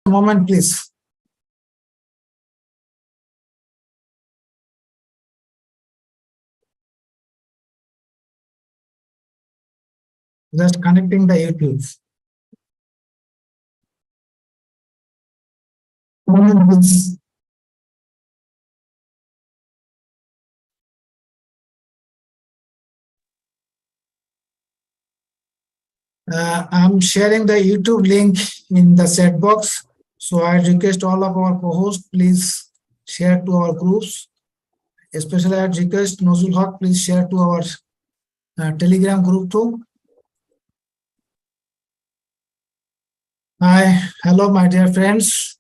Moment, please. Just connecting the YouTube. Moment, please. I'm sharing the YouTube link in the chat box. So I request all of our co-hosts, please share to our groups. Especially I request Nozul Haq, please share to our Telegram group too. Hi, hello, my dear friends.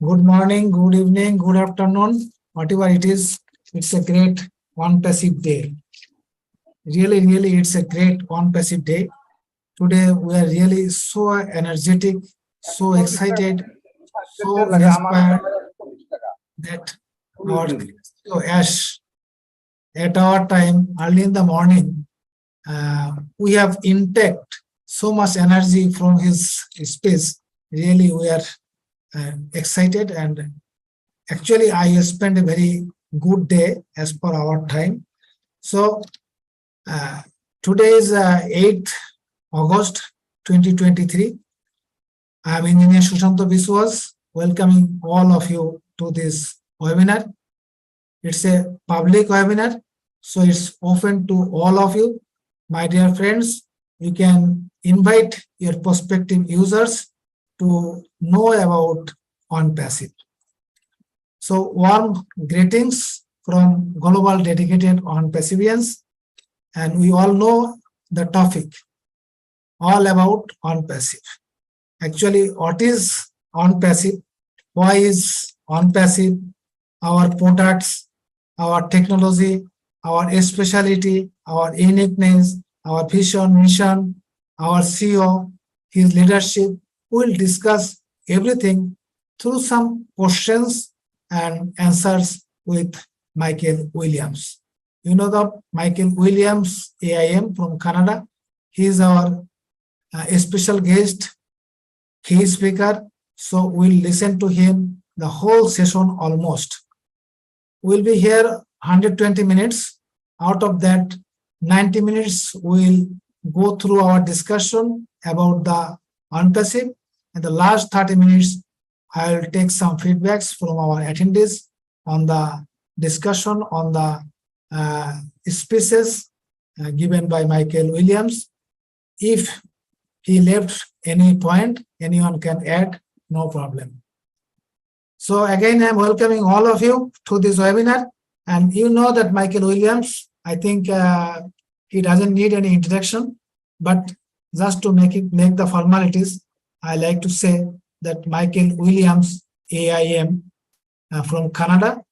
Good morning, good evening, good afternoon, whatever it is. It's a great ONPASSIVE day. Really, it's a great ONPASSIVE day. Today we are really so energetic, so excited, so inspired that our Ash, at our time, early in the morning, we have intact so much energy from his space. Really, we are excited, and actually I spent a very good day as per our time. So today is 8th August 2023. I am Engineer Sushanta Biswas, welcoming all of you to this webinar. It's a public webinar, so it's open to all of you. My dear friends, you can invite your prospective users to know about ONPASSIVE. So warm greetings from Global Dedicated ONPASSIVIANS, and we all know the topic, all about ONPASSIVE. Actually, what is ONPASSIVE? Why is ONPASSIVE? Our products, our technology, our specialty, our uniqueness, our vision, mission, our CEO, his leadership. We'll discuss everything through some questions and answers with Michael Williams. You know the Michael Williams, AIM from Canada. He is our special guest, key speaker. So we'll listen to him the whole session almost. We'll be here 120 minutes. Out of that, 90 minutes we'll go through our discussion about the ONPASSIVE, and the last 30 minutes I'll take some feedbacks from our attendees on the discussion on the speeches given by Michael Williams. If he left any point, anyone can add, no problem. So again, I'm welcoming all of you to this webinar, and you know that Michael Williams, I think he doesn't need any introduction, but just to make the formalities, I like to say that Michael Williams, AIM from Canada,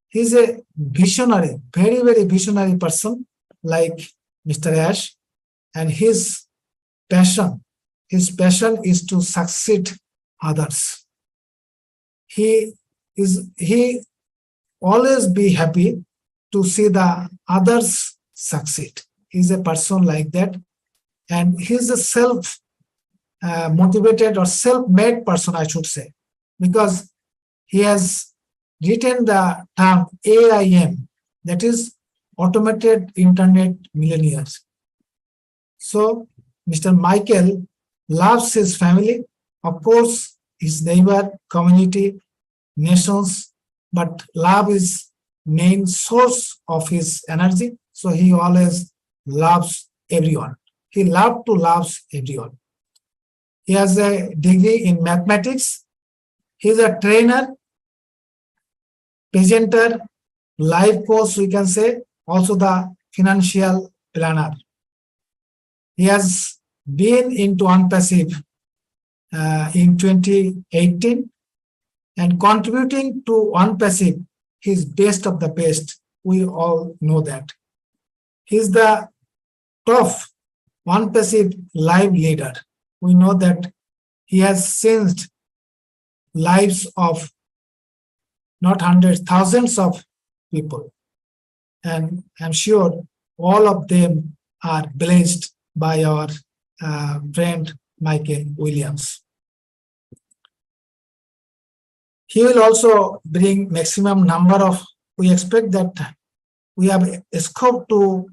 he's a visionary, very visionary person like Mr. Ash, and his passion is to succeed others. He always be happy to see the others succeed. He's a person like that, and he's a self-motivated or self-made person, I should say, because he has written the term AIM, that is Automated Internet Millionaires. So Mr. Michael loves his family, of course, his neighbor, community, nations, but love is main source of his energy. So he always loves everyone. He loves to love everyone. He has a degree in mathematics. He is a trainer, presenter, life coach, we can say, also the financial planner. He has been into ONPASSIVE in 2018 and contributing to ONPASSIVE. He's best of the best. We all know that. He's the top ONPASSIVE live leader. We know that he has changed lives of not hundreds, thousands of people. And I'm sure all of them are blessed by our friend Michael Williams. He will also bring maximum number of, we expect that we have a scope to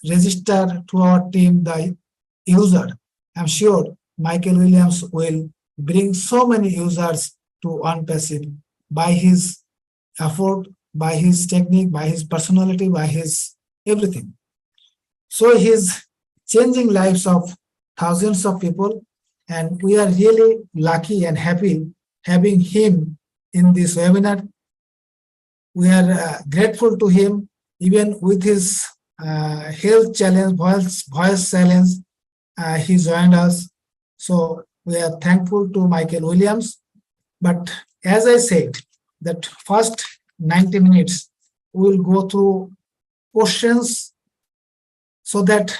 register to our team the user. I'm sure Michael Williams will bring so many users to ONPASSIVE by his effort, by his technique, by his personality, by his everything. So he's changing lives of thousands of people, and we are really lucky and happy having him in this webinar. We are grateful to him, even with his health challenge, voice challenge, he joined us. So we are thankful to Michael Williams. But as I said, that first 90 minutes, we will go through questions so that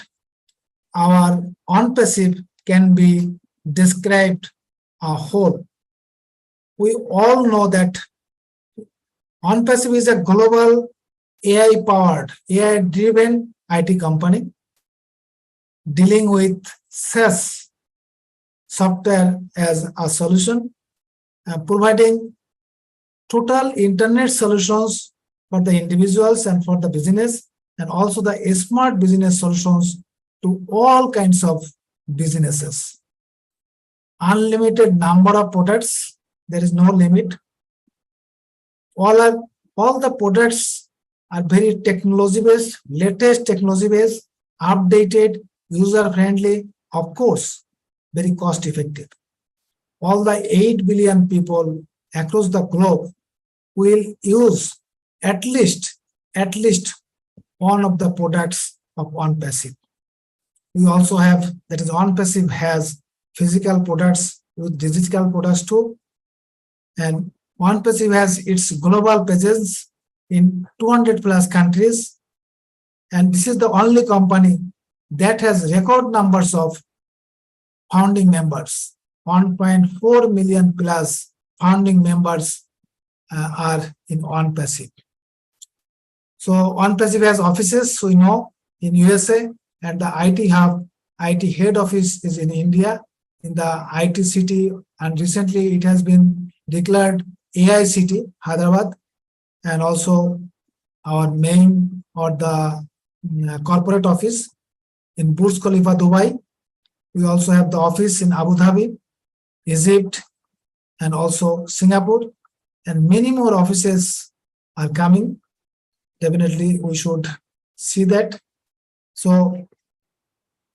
our ONPASSIVE can be described whole. We all know that ONPASSIVE is a global AI-powered, AI-driven IT company dealing with SaaS, software as a solution, providing total internet solutions for the individuals and for the business, and also the smart business solutions to all kinds of businesses. Unlimited number of products, there is no limit. All the products are very technology-based, latest technology-based, updated, user-friendly, of course, very cost-effective. All the 8 billion people across the globe will use at least one of the products of ONPASSIVE. We also have, that is, ONPASSIVE has physical products with digital products too, and ONPASSIVE has its global presence in 200 plus countries, and this is the only company that has record numbers of founding members. 1.4 million plus founding members are in ONPASSIVE. So ONPASSIVE has offices, we know, in USA, and the IT hub, IT head office is in India, in the IT city, and recently it has been declared AI city, Hyderabad, and also our main or the corporate office in Burj Khalifa, Dubai. We also have the office in Abu Dhabi, Egypt, and also Singapore, and many more offices are coming. Definitely we should see that. So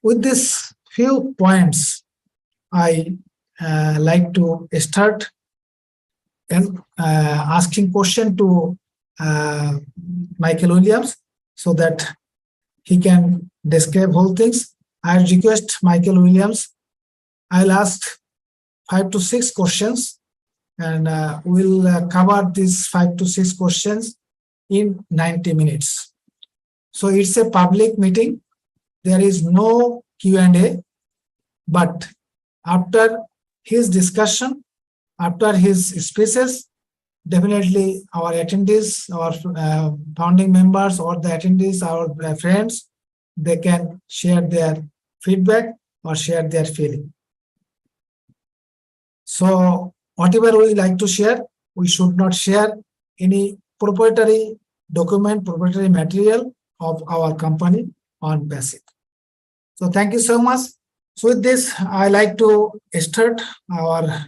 with this few points, I like to start and asking question to Michael Williams so that he can describe whole things. I request Michael Williams, I'll ask 5 to 6 questions, and we'll cover these 5 to 6 questions in 90 minutes. So it's a public meeting. There is no Q&A, but after his discussion, after his speeches, definitely our attendees, our founding members, or the attendees, our friends, they can share their feedback or share their feeling. So whatever we like to share, we should not share any proprietary document, proprietary material of our company ONPASSIVE. So thank you so much. So with this, I like to start our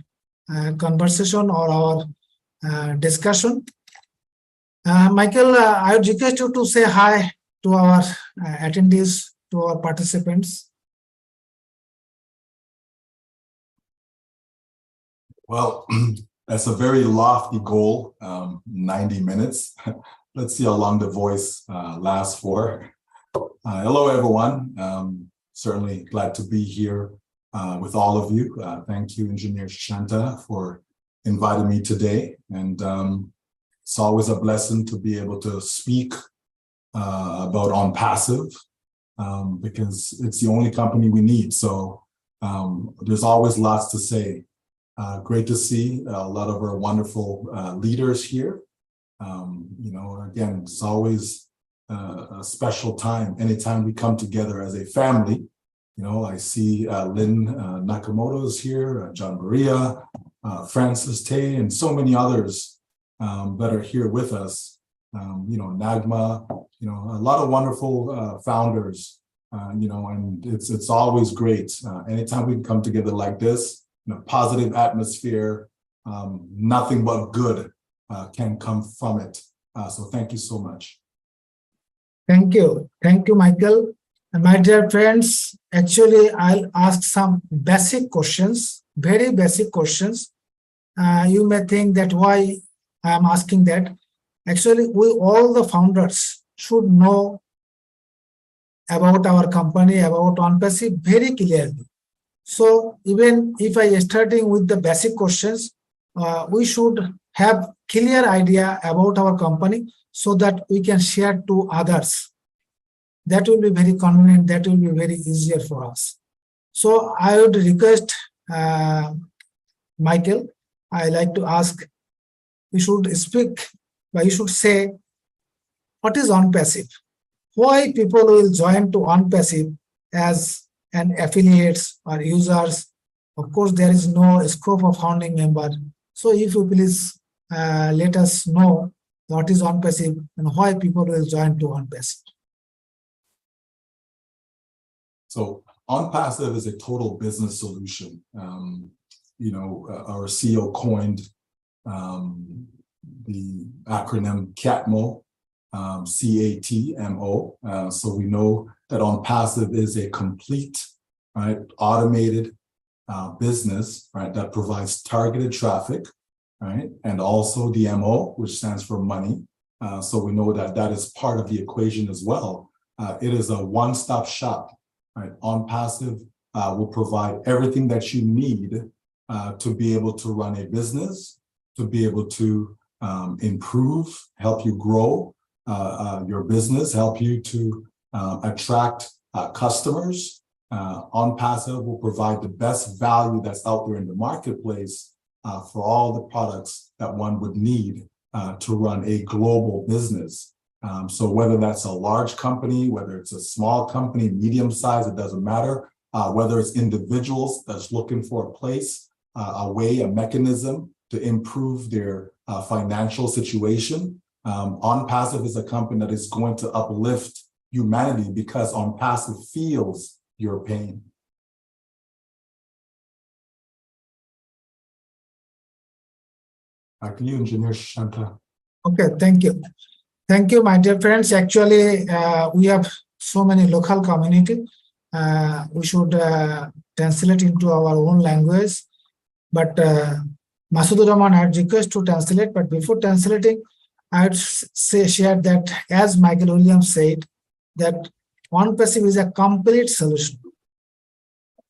conversation or our discussion. Michael, I would request you to say hi to our attendees, to our participants. Well, that's a very lofty goal, 90 minutes. Let's see how long the voice lasts for. Hello, everyone. Certainly glad to be here with all of you. Thank you, Engineer Shanta, for inviting me today. And it's always a blessing to be able to speak about ONPASSIVE because it's the only company we need. So there's always lots to say. Great to see a lot of our wonderful leaders here. You know, again, it's always a special time anytime we come together as a family. You know, I see Lynn Nakamoto is here, John Maria, Francis Tay, and so many others that are here with us. Nagma, a lot of wonderful founders, and it's always great. Anytime we can come together like this, in a positive atmosphere, nothing but good can come from it. So thank you so much. Thank you, Michael. And my dear friends, actually, I'll ask some basic questions, very basic questions. You may think that why I am asking that. Actually, we all the founders should know about our company, about ONPASSIVE very clearly. So even if I starting with the basic questions, we should have clear idea about our company so that we can share to others. That will be very convenient, that will be very easier for us. So I would request Michael, I like to ask, you should speak, but you should say, what is ONPASSIVE? Why people will join to ONPASSIVE as an affiliates or users? Of course, there is no scope of founding member. So if you please let us know what is ONPASSIVE and why people will join to ONPASSIVE. So ONPASSIVE is a total business solution. Our CEO coined the acronym CATMO, CATMO. So we know that ONPASSIVE is a complete, right, automated business, right, that provides targeted traffic, right, and also the MO, which stands for money. So we know that that is part of the equation as well. It is a one-stop shop. Right, ONPASSIVE will provide everything that you need to be able to run a business, to be able to improve, help you grow your business, help you to attract customers. ONPASSIVE will provide the best value that's out there in the marketplace for all the products that one would need to run a global business. So whether that's a large company, whether it's a small company, medium size, it doesn't matter. Whether it's individuals that's looking for a place, a way, a mechanism to improve their financial situation. ONPASSIVE is a company that is going to uplift humanity because ONPASSIVE feels your pain. Back to you, Engineer Shanta. Okay, thank you. Thank you, my dear friends. Actually, we have so many local community. We should translate into our own language. But Masudur Rahman had request to translate. But before translating, I would share that, as Michael Williams said, that ONPASSIVE is a complete solution.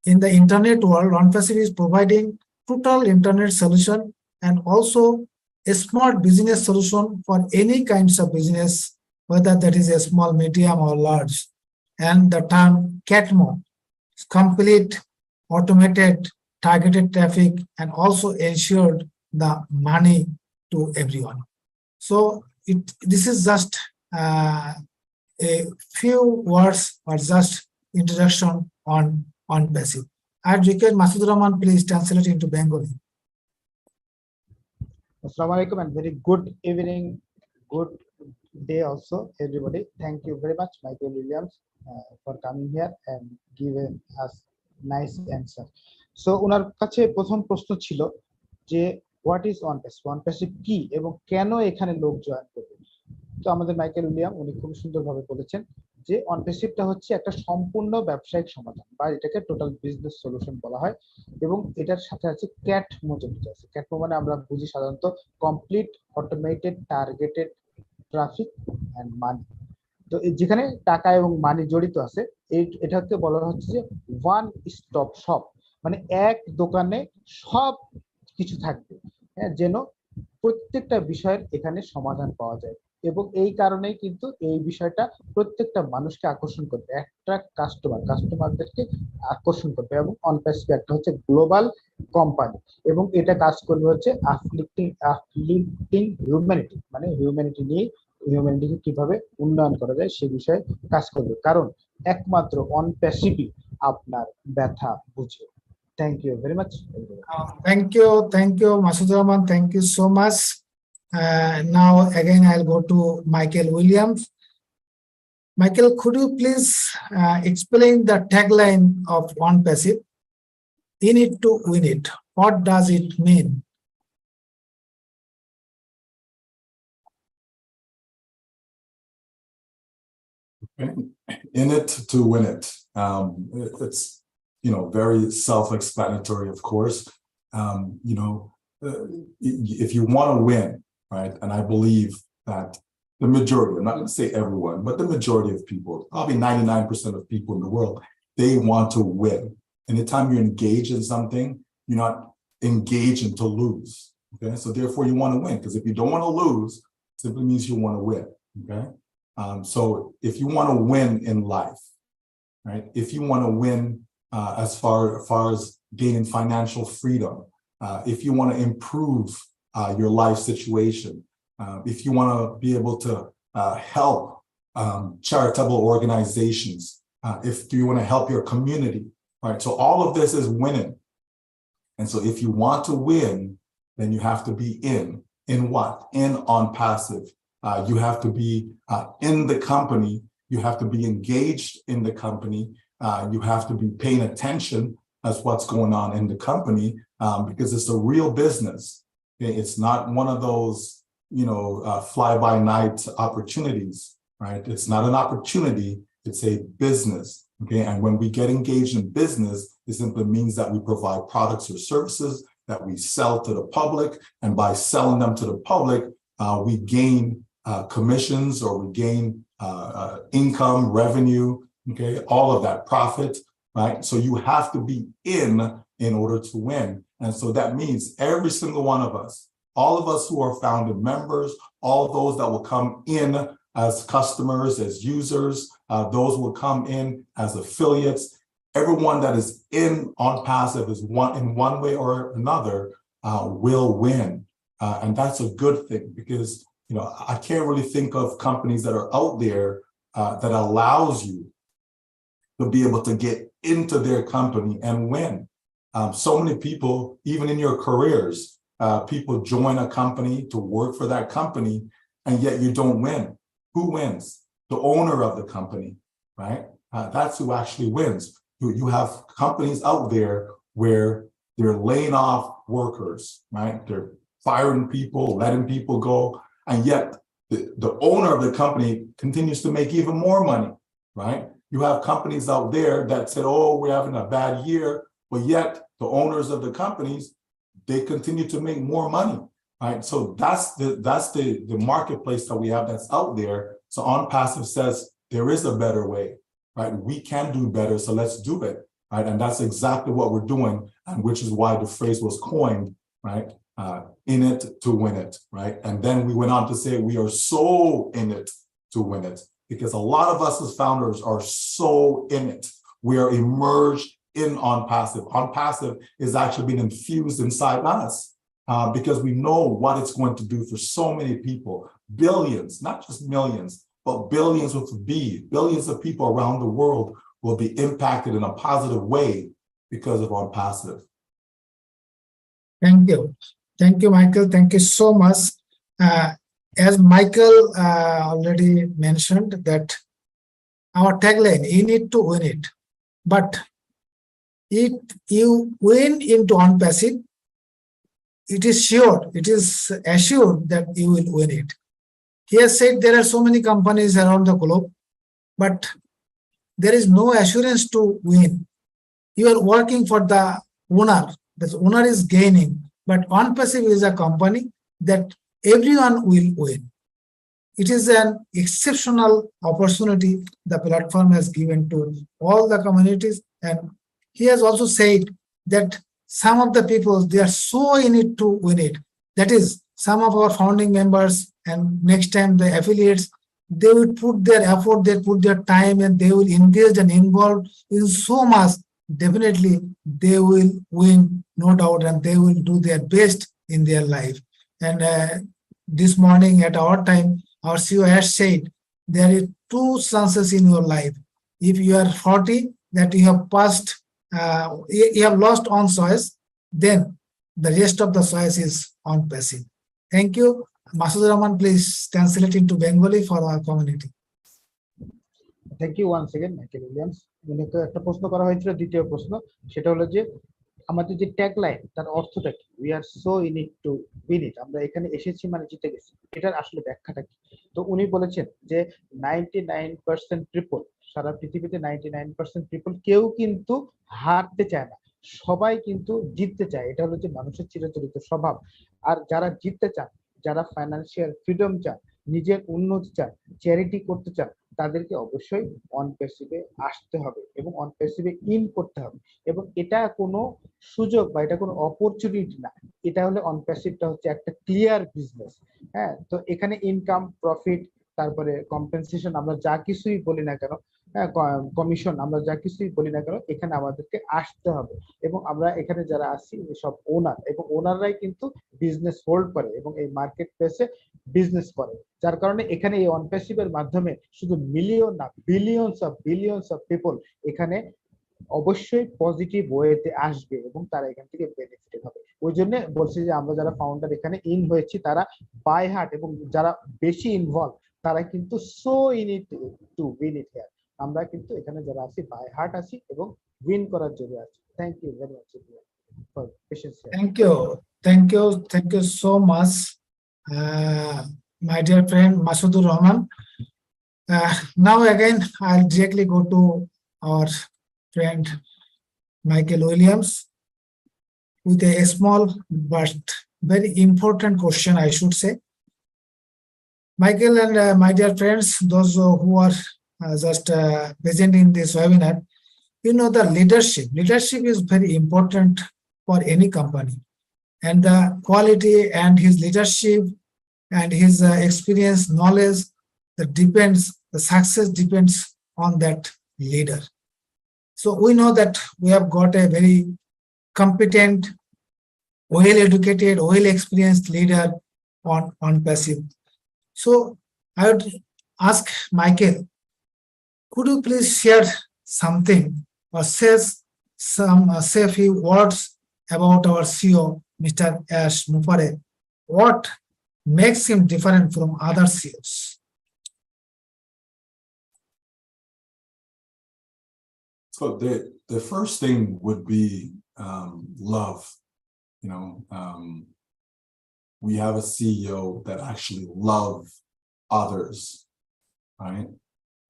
In the internet world, ONPASSIVE is providing total internet solution and also a smart business solution for any kinds of business, whether that is a small, medium, or large. And the term CATMO, complete, automated, targeted traffic, and also ensured the money to everyone. So this is just a few words or just introduction on ONPASSIVE. I'd request Masudur Rahman please translate into Bengali. Assalamu alaikum and very good evening, good day also, everybody. Thank you very much, Michael Williams, for coming here and giving us nice answer. So, ওনার কাছে প্রথম প্রশ্ন ছিল যে what is ONPASSIVE? ONPASSIVE কি এবং কেন এখানে লোক জয়েন করবে? তো আমাদের মাইকেল উইলিয়াম উনি খুব সুন্দরভাবে বলেছেন যে ONPASSIVEটা হচ্ছে একটা সম্পূর্ণ ব্যবসায়িক সমাধান বা এটাকে টোটাল বিজনেস সলিউশন বলা হয় এবং এটার সাথে আছে ক্যাটমো যেটা আছে। ক্যাটমো মানে আমরা বুঝি সাধারণত complete automated targeted traffic and money. তো যেখানে টাকা এবং মানি জড়িত আছে এটাকে বলা হচ্ছে যে ওয়ান স্টপ শপ, মানে এক দোকানে সব কিছু থাকবে, হ্যাঁ, যেন প্রত্যেকটা বিষয়ের এখানে সমাধান পাওয়া যায়। এবং এই কারণেই কিন্তু এই বিষয়টা প্রত্যেকটা মানুষকে আকর্ষণ করবে, একটা কাস্টমারদেরকে আকর্ষণ করবে। এবং ONPASSIVE একটা হচ্ছে গ্লোবাল কোম্পানি এবং এটা কাজ করবে হচ্ছে আফলিফটিং হিউম্যানিটি, মানে হিউম্যানিটি নিয়ে হিউম্যানিটিকে কিভাবে উন্নয়ন করা যায় সে বিষয়ে কাজ করবে, কারণ একমাত্র ONPASSIVE আপনার ব্যথা বুঝে। Thank you very much, everyone. Thank you, Masud Rahman. Thank you so much. Now again, I'll go to Michael Williams. Michael, could you please explain the tagline of ONPASSIVE? In it to win it. What does it mean? In it to win it. It's, very self-explanatory, of course. If you want to win, right? And I believe that the majority, I'm not going to say everyone, but the majority of people, probably 99% of people in the world, they want to win. Anytime you're engaged in something, you're not engaging to lose. Okay, so therefore you want to win, because if you don't want to lose, simply means you want to win. Okay, so if you want to win in life, right? If you want to win as far as gaining financial freedom, if you want to improve your life situation, if you want to be able to help charitable organizations, if you want to help your community, right? So all of this is winning. And so if you want to win, then you have to be in what? In ONPASSIVE. You have to be in the company. You have to be engaged in the company. You have to be paying attention as what's going on in the company, because it's a real business. Okay? It's not one of those, fly-by-night opportunities, right? It's not an opportunity, it's a business. Okay, and when we get engaged in business, it simply means that we provide products or services that we sell to the public, and by selling them to the public, we gain commissions, or we gain income, revenue, okay, all of that profit, right? So you have to be in order to win. And so that means every single one of us, all of us who are founding members, all of those that will come in as customers, as users, those will come in as affiliates. Everyone that is in ONPASSIVE is in one way or another will win. And that's a good thing, because I can't really think of companies that are out there that allows you to be able to get into their company and win. So many people, even in your careers, people join a company to work for that company, and yet you don't win. Who wins? The owner of the company, right? That's who actually wins. You have companies out there where they're laying off workers, right? They're firing people, letting people go, and yet the owner of the company continues to make even more money, right? You have companies out there that said, oh, we're having a bad year, but yet the owners of the companies, they continue to make more money, right? So that's the marketplace that we have that's out there. So ONPASSIVE says there is a better way, right? We can do better, so let's do it, right? And that's exactly what we're doing, and which is why the phrase was coined, right? In it to win it, right? And then we went on to say we are so in it to win it, because a lot of us as founders are so in it. We are immersed in ONPASSIVE. ONPASSIVE is actually being infused inside us because we know what it's going to do for so many people, billions, not just millions, but billions with B, billions of people around the world will be impacted in a positive way because of ONPASSIVE. Thank you. Thank you, Michael. Thank you so much. As Michael already mentioned, that our tagline, in it to win it. But if you win into ONPASSIVE, it is sure, it is assured that you will win it. He has said there are so many companies around the globe, but there is no assurance to win. You are working for the owner. The owner is gaining, but ONPASSIVE is a company that everyone will win. It is an exceptional opportunity the platform has given to all the communities. And he has also said that some of the people, they are so in it to win it. That is, some of our founding members and next time the affiliates, they will put their effort, they put their time, and they will engage and involve in so much. Definitely, they will win, no doubt, and they will do their best in their life. And this morning at our time, our CEO has said, there are two chances in your life. If you are 40, that you have passed you have lost on choice, then the rest of the choice is on passive. Thank you. Masud Rahman, please translate into Bengali for our community. Thank you once again Michael Williams. উনাকে একটা প্রশ্ন করা হয়েছিল, দ্বিতীয় প্রশ্ন, সেটা হলো যে আমাদের যে ট্যাগ লাইন তার অর্থটা কি? We are so in it to win ইট, আমরা এখানে এসেছি মানে জিতে গেছি, এটার আসলে ব্যাখ্যাটা কি? তো উনি বলেছেন যে 99% পিপল, সারা পৃথিবীতে 99% পিপল কেউ কিন্তু হারতে চায় না, সবাই কিন্তু জিততে চায়। এটা হলো যে মানুষের চিরাচরিত স্বভাব। আর যারা জিততে চান, যারা ফাইন্যান্সিয়াল ফ্রিডম চান, নিজের উন্নতি চান, চ্যারিটি করতে চান, তাদেরকে অবশ্যই অন প্যাসিভে আসতে হবে এবং অন প্যাসিভে ইন করতে হবে। এবং এটা কোনো সুযোগ বা এটা কোনো অপরচুনিটি না, এটা হলো অন প্যাসিভটা হচ্ছে একটা ক্লিয়ার বিজনেস। হ্যাঁ, তো এখানে ইনকাম, প্রফিট, তারপরে কম্পেনসেশন, আমরা যা কিছুই বলি না কেন, হ্যাঁ, কমিশন, আমরা যা কিছুই বলি না কেন, এখানে আমাদেরকে আসতে হবে। এবং আমরা এখানে যারা আছি সব ওনার, এবং ওনাররাই কিন্তু বিজনেস হোল্ড করে এবং এই মার্কেট প্লেসে বিজনেস করে। যার কারণে এখানে এই অন প্যাসিভের মাধ্যমে শুধু মিলিয়ন না, বিলিয়নস অফ পিপল এখানে অবশ্যই পজিটিভ ওয়েতে আসবে এবং তারা এখান থেকে বেনিফিটেড হবে। ওই জন্য বলছি যে আমরা যারা ফাউন্ডার এখানে ইন হয়েছি, তারা বাই হার্ট, এবং যারা বেশি ইনভলভ তারা কিন্তু so in it to win it here. আমরা কিন্তু এখানে যারা আছি বাই হার্ট আছি এবং উইন করার জন্য আছি। Thank you very much for patience. Thank you. Thank you so much, my dear friend Masudur Rahman. Now again, I'll directly go to our friend Michael Williams with a small but very important question, I should say. Michael and my dear friends, those who are just present in this webinar, you know the leadership is very important for any company, and the quality and his leadership and his experience, knowledge, the success depends on that leader. So we know that we have got a very competent, well-educated, well-experienced leader on passive. So I would ask Michael, could you please share something or say a few words about our CEO, Mr. Ash Mufare? What makes him different from other CEOs? So the first thing would be love. You know, we have a CEO that actually loves others, right?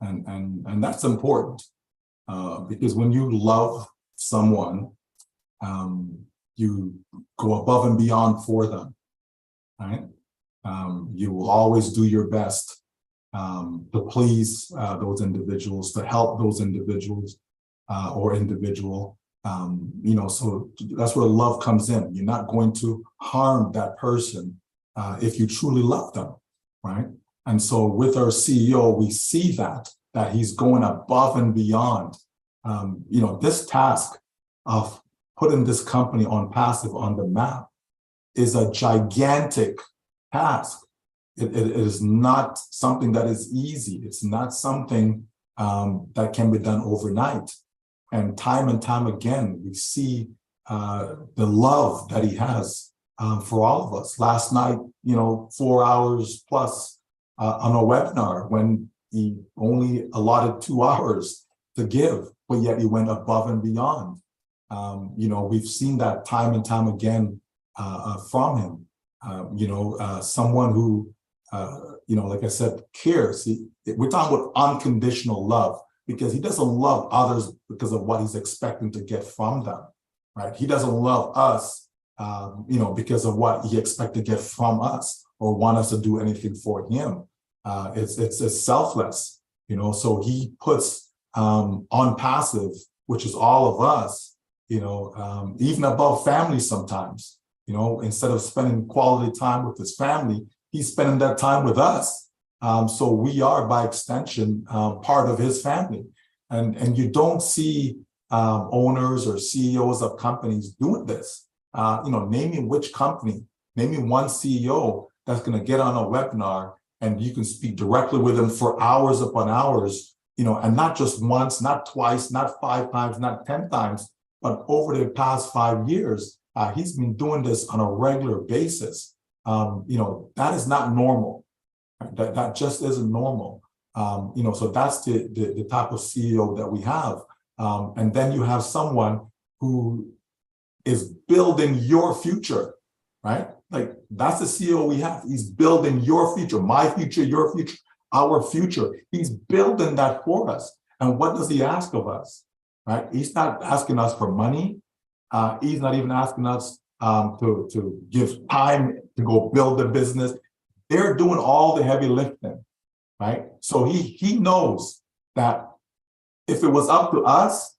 And that's important because when you love someone, you go above and beyond for them, right? You will always do your best to please those individuals, to help those individuals or individual. You know, so that's where love comes in. You're not going to harm that person if you truly love them, right? And so with our CEO, we see that he's going above and beyond. You know, this task of putting this company ONPASSIVE on the map is a gigantic task. It is not something that is easy. It's not something that can be done overnight. And time again, we see the love that he has for all of us. Last night, you know, 4 hours plus on a webinar when he only allotted 2 hours to give, but yet he went above and beyond. You know, we've seen that time and time again from him. You know, someone who, you know, like I said, cares. We're talking about unconditional love, because he doesn't love others because of what he's expecting to get from them, right? He doesn't love us, you know, because of what he expects to get from us or want us to do anything for him. It's selfless, you know, so he puts ONPASSIVE, which is all of us, you know, even above family sometimes. You know, instead of spending quality time with his family, he's spending that time with us. So we are, by extension, part of his family. And you don't see owners or CEOs of companies doing this. You know, name me which company, name me one CEO that's going to get on a webinar and you can speak directly with them for hours upon hours, you know, and not just once, not twice, not 5 times, not 10 times, but over the past 5 years, he's been doing this on a regular basis. That is not normal. That just isn't normal. So that's the type of CEO that we have. And then you have someone who is building your future, right? Like that's the CEO we have. He's building your future, my future, your future, our future. He's building that for us. And what does he ask of us, right? He's not asking us for money. He's not even asking us to give time to go build the business. They're doing all the heavy lifting, right? So he knows that if it was up to us,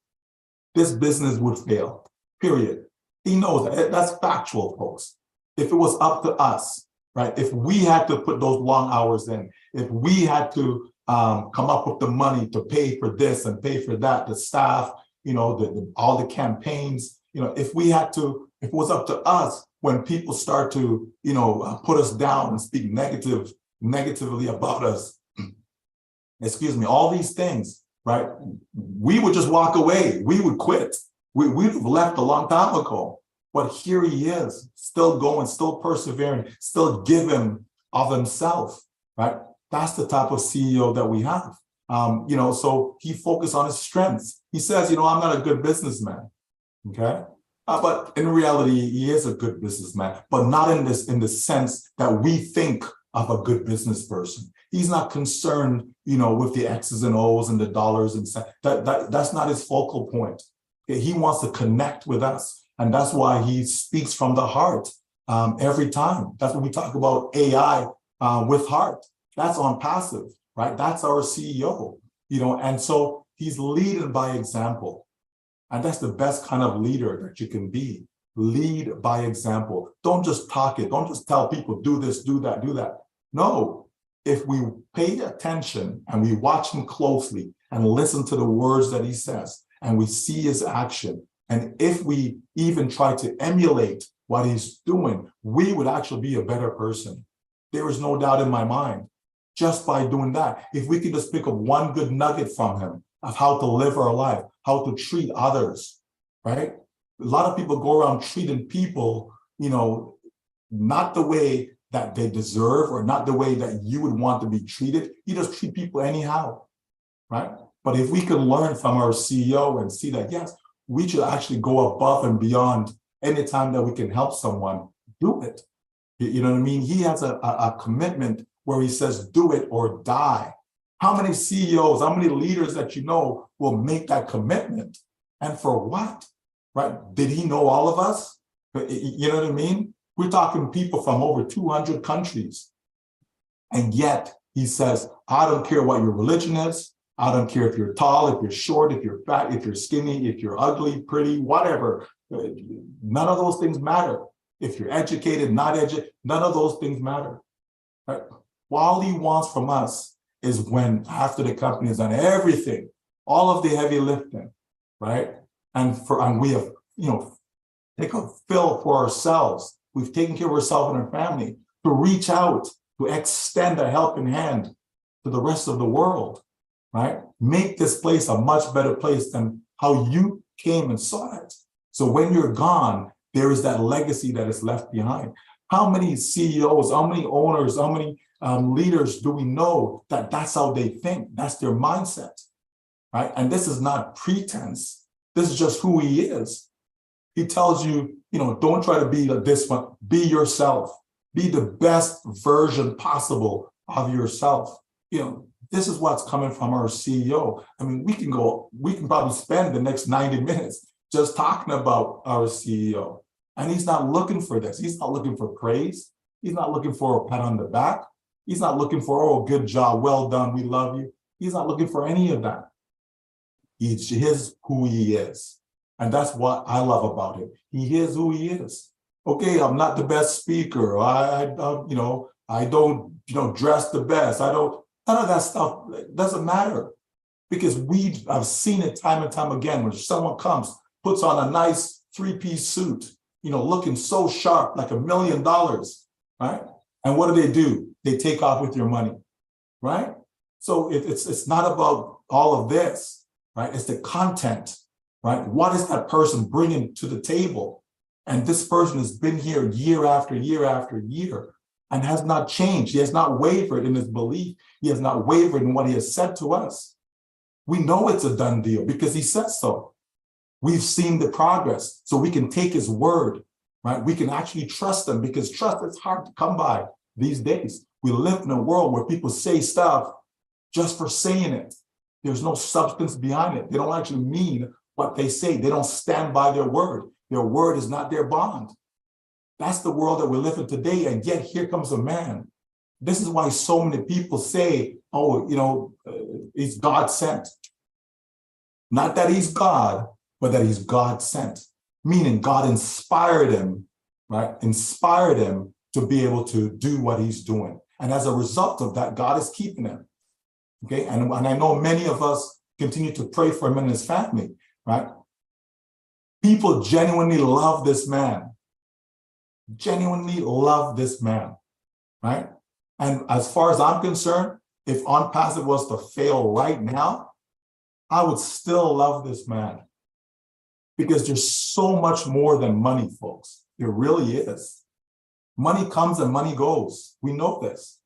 this business would fail, period. He knows that. That's factual, folks. If it was up to us, right? If we had to put those long hours in, if we had to come up with the money to pay for this and pay for that, the staff, all the campaigns, if it was up to us, when people start to, put us down and speak negatively about us, all these things, right? We would just walk away. We would quit. We'd have left a long time ago. But here he is, still going, still persevering, still giving of himself, right? That's the type of CEO that we have. So he focused on his strengths. He says, I'm not a good businessman, okay? But in reality, he is a good businessman, but not in the sense that we think of a good business person. He's not concerned, with the X's and O's and the dollars and cents. That's not his focal point. He wants to connect with us. And that's why he speaks from the heart every time. That's when we talk about AI with heart. That's ONPASSIVE, right? That's our CEO, and so he's leading by example. And that's the best kind of leader that you can be. Lead by example. Don't just talk it. Don't just tell people, do this, do that, do that. No, if we pay attention and we watch him closely and listen to the words that he says, and we see his action, and if we even try to emulate what he's doing, we would actually be a better person. There is no doubt in my mind, just by doing that. If we could just pick up one good nugget from him of how to live our life, how to treat others, right? A lot of people go around treating people, not the way that they deserve or not the way that you would want to be treated. You just treat people anyhow, right? But if we can learn from our CEO and see that, yes, we should actually go above and beyond anytime that we can help someone, do it. You know what I mean? He has a commitment where he says, do it or die. How many CEOs, how many leaders that will make that commitment? And for what, right? Did he know all of us? You know what I mean? We're talking people from over 200 countries. And yet he says, I don't care what your religion is. I don't care if you're tall, if you're short, if you're fat, if you're skinny, if you're ugly, pretty, whatever. None of those things matter. If you're educated, not educated, none of those things matter. Right? All he wants from us is when after the company has done everything, all of the heavy lifting, right? And we have, take a fill for ourselves. We've taken care of ourselves and our family to reach out, to extend a helping hand to the rest of the world. Right? Make this place a much better place than how you came and saw it. So when you're gone, there is that legacy that is left behind. How many CEOs, how many owners, how many leaders do we know that that's how they think? That's their mindset, right? And this is not pretense. This is just who he is. He tells you, don't try to be like this one. Be yourself. Be the best version possible of yourself. This is what's coming from our CEO. I mean, we can probably spend the next 90 minutes just talking about our CEO. And he's not looking for this. He's not looking for praise. He's not looking for a pat on the back. He's not looking for, oh, good job, well done, we love you. He's not looking for any of that. He is who he is. And that's what I love about him. He is who he is. Okay, I'm not the best speaker. I don't, dress the best. None of that stuff doesn't matter, because I've seen it time and time again when someone comes, puts on a nice 3-piece suit, looking so sharp, like $1 million, right? And what do? They take off with your money, right? So it's not about all of this, right? It's the content, right? What is that person bringing to the table? And this person has been here year after year after year and has not changed. He has not wavered in his belief. He has not wavered in what he has said to us. We know it's a done deal because he said so. We've seen the progress, so we can take his word, right? We can actually trust him because trust is hard to come by these days. We live in a world where people say stuff just for saying it. There's no substance behind it. They don't actually mean what they say. They don't stand by their word. Their word is not their bond. That's the world that we live in today. And yet here comes a man. This is why so many people say, oh, he's God sent. Not that he's God, but that he's God sent. Meaning God inspired him, right? Inspired him to be able to do what he's doing. And as a result of that, God is keeping him. Okay, and I know many of us continue to pray for him and his family, right? People genuinely love this man. Genuinely love this man, right? And as far as I'm concerned, if ONPASSIVE was to fail right now, I would still love this man. Because there's so much more than money, folks. There really is. Money comes and money goes. We know this.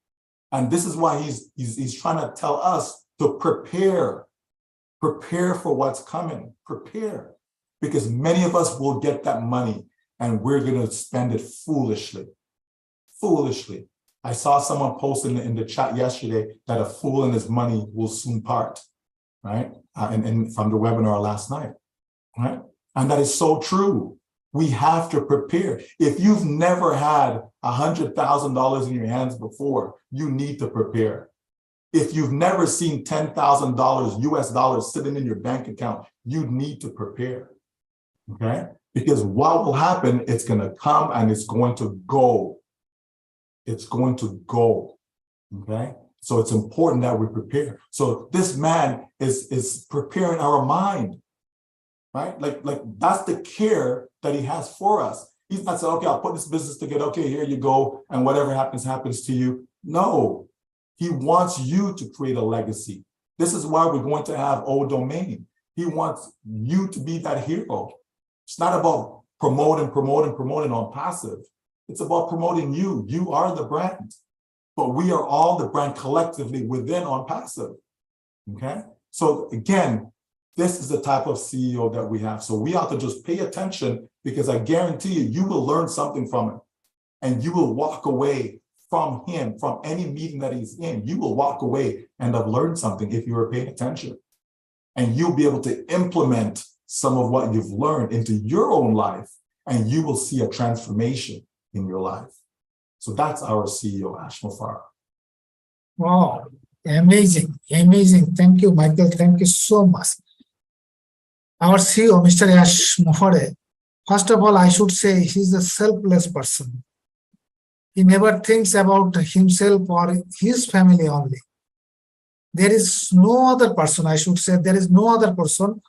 And this is why he's trying to tell us to prepare for what's coming, prepare. Because many of us will get that money and we're going to spend it foolishly, foolishly. I saw someone post in the chat yesterday that a fool and his money will soon part, right? And from the webinar last night, right? And that is so true. We have to prepare. If you've never had $100,000 in your hands before, you need to prepare. If you've never seen $10,000 US dollars sitting in your bank account, you need to prepare, okay? Because what will happen, it's gonna come and it's going to go. It's going to go, okay? So it's important that we prepare. So this man is preparing our mind, right? Like that's the care that he has for us. He's not saying, okay, I'll put this business together. Okay, here you go. And whatever happens, happens to you. No, he wants you to create a legacy. This is why we're going to have O Domain. He wants you to be that hero. It's not about promoting ONPASSIVE. It's about promoting you. You are the brand, but we are all the brand collectively within ONPASSIVE, okay? So again, this is the type of CEO that we have. So we have to just pay attention because I guarantee you, you will learn something from him and you will walk away from him, from any meeting that he's in. You will walk away and have learned something if you are paying attention. And you'll be able to implement some of what you've learned into your own life and you will see a transformation in your life. So that's our CEO, Ash Mufara. Wow, amazing, amazing. Thank you, Michael. Thank you so much. Our CEO, Mr. Ash Mufara, first of all, I should say he's a selfless person. He never thinks about himself or his family only. There is no other person, I should say, there is no other person,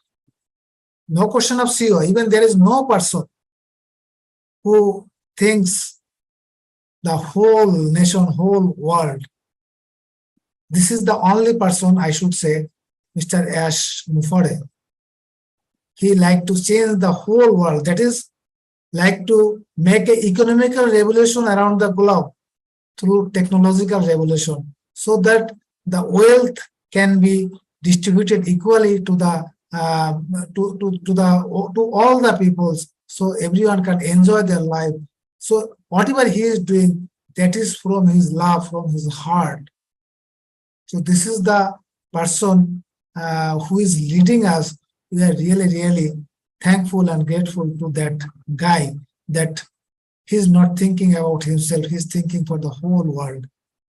no question of CEO, even there is no person who thinks the whole nation, whole world. This is the only person, I should say, Mr. Ash Mufara. He like to change the whole world. That is, like to make an economical revolution around the globe through technological revolution, so that the wealth can be distributed equally to the to all the peoples, so everyone can enjoy their life. So whatever he is doing, that is from his love, from his heart. So this is the person who is leading us. We are really, really thankful and grateful to that guy, that he's not thinking about himself, he's thinking for the whole world.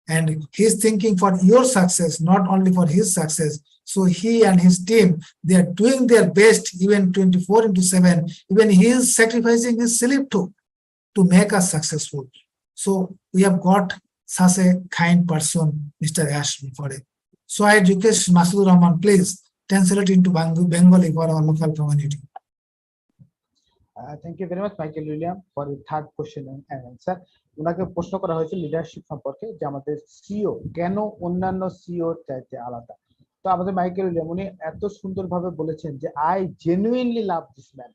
And he's thinking for your success, not only for his success. So he and his team, they are doing their best, even 24/7. Even he is sacrificing his sleep to make us successful. So we have got such a kind person, Mr. Ash Mufara. So I request Masudur Rahman, please translate into Bengali for our local community. Thank you very much, Michael William, for the third question and answer. ওনাকে প্রশ্ন করা হয়েছে leadership সম্পর্কে, যে আমাদের CEO কেন অন্যান্য CEO চাইতে আলাদা। তো আমাদের মাইকেল উইলিয়াম উনি এত সুন্দরভাবে বলেছেন যে I genuinely love this man,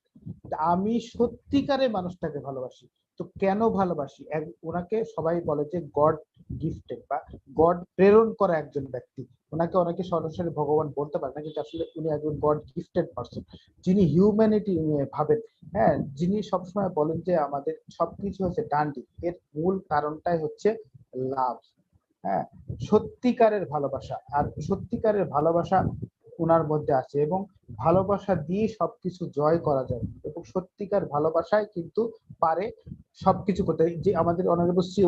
আমি সত্যিকারে মানুষটাকে ভালোবাসি। তো কেন ভালোবাসি, ওনাকে সবাই বলে যে গড গিফটেড বা গড প্রেরণ করা একজন ব্যক্তি। ওনাকে অনেকে সরাসরি ভগবান বলতে পারে না, কিন্তু আসলে উনি একজন গড গিফটেড পারসন, যিনি হিউম্যানিটি ভাবেন। হ্যাঁ, যিনি সবসময় বলেন যে আমাদের সবকিছু হচ্ছে ডান্ডি, এর মূল কারণটাই হচ্ছে লাভ। হ্যাঁ, সত্যিকারের ভালোবাসা, আর সত্যিকারের ভালোবাসা ওনার মধ্যে আছে, এবং ভালোবাসা দিয়ে সবকিছু জয় করা যায়, এবং সত্যিকার ভালোবাসায় কিন্তু পারে সবকিছু করতে। যে আমাদের অনারেবল শ্রী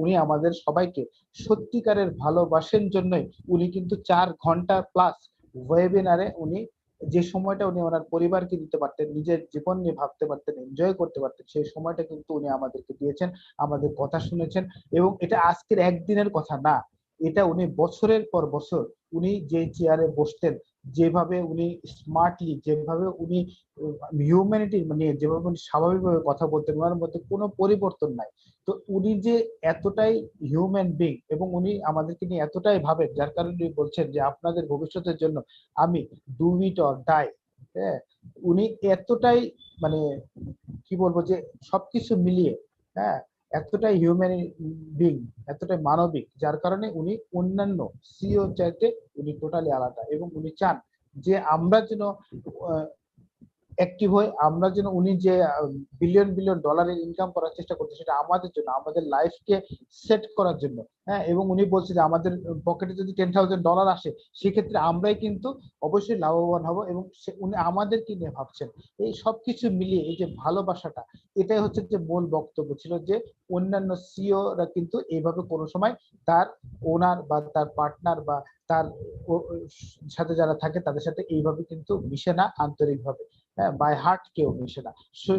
উনি আমাদের সবাইকে সত্যিকারের ভালোবাসেন জন্যই উনি কিন্তু 4 ঘন্টা প্লাস ওয়েবিনারে উনি যে সময়টা উনি ওনার পরিবারকে দিতে পারতেন, নিজের জীবন নিয়ে ভাবতে পারতেন, এনজয় করতে পারতেন, সেই সময়টা কিন্তু উনি আমাদেরকে দিয়েছেন, আমাদের কথা শুনেছেন। এবং এটা আজকের একদিনের কথা না, এটা উনি বছরের পর বছর উনি যে চেয়ারে বসতেন, যেভাবে উনি স্মার্টলি, যেভাবে উনি হিউম্যানিটি মানে যেভাবে উনি স্বাভাবিকভাবে কথা বলতেন, ওনার মধ্যে কোনো পরিবর্তন নাই। তো উনি যে এতটাই হিউম্যান বিং, এবং উনি আমাদেরকে নিয়ে এতটাই ভাবেন, যার কারণে উনি বলছেন যে আপনাদের ভবিষ্যতের জন্য আমি ডু ইট অর ডাই। হ্যাঁ, উনি এতটাই মানে কি বলবো যে সবকিছু মিলিয়ে, হ্যাঁ, এতটাই হিউম্যান বিং, এতটাই মানবিক, যার কারণে উনি অন্যান্য সিও চাইতে উনি টোটালি আলাদা। এবং উনি চান যে আমরা যেন অ্যাক্টিভ হই, আমরা যেন উনি যে বিলিয়ন বিলিয়ন ডলারের ইনকাম করার চেষ্টা করছে সেটা আমাদের জন্য, আমাদের লাইফকে সেট করার জন্য। হ্যাঁ, এবং উনি বলছে যে আমাদের পকেটে যদি $10,000 আসে, সেক্ষেত্রে আমরাই কিন্তু অবশ্যই লাভবান হব, এবং উনি আমাদেরকে নিয়ে ভাবছেন। এই সবকিছু মিলিয়ে এই যে ভালোবাসাটা, এটাই হচ্ছে যে মূল বক্তব্য ছিল, যে অন্যান্য সিওরা কিন্তু এইভাবে কোনো সময় তার ওনার বা তার পার্টনার বা তার সাথে যারা থাকে তাদের সাথে এইভাবে কিন্তু মিশে না আন্তরিকভাবে। হ্যাঁ, বাই হার্ট কেউ মিশে না।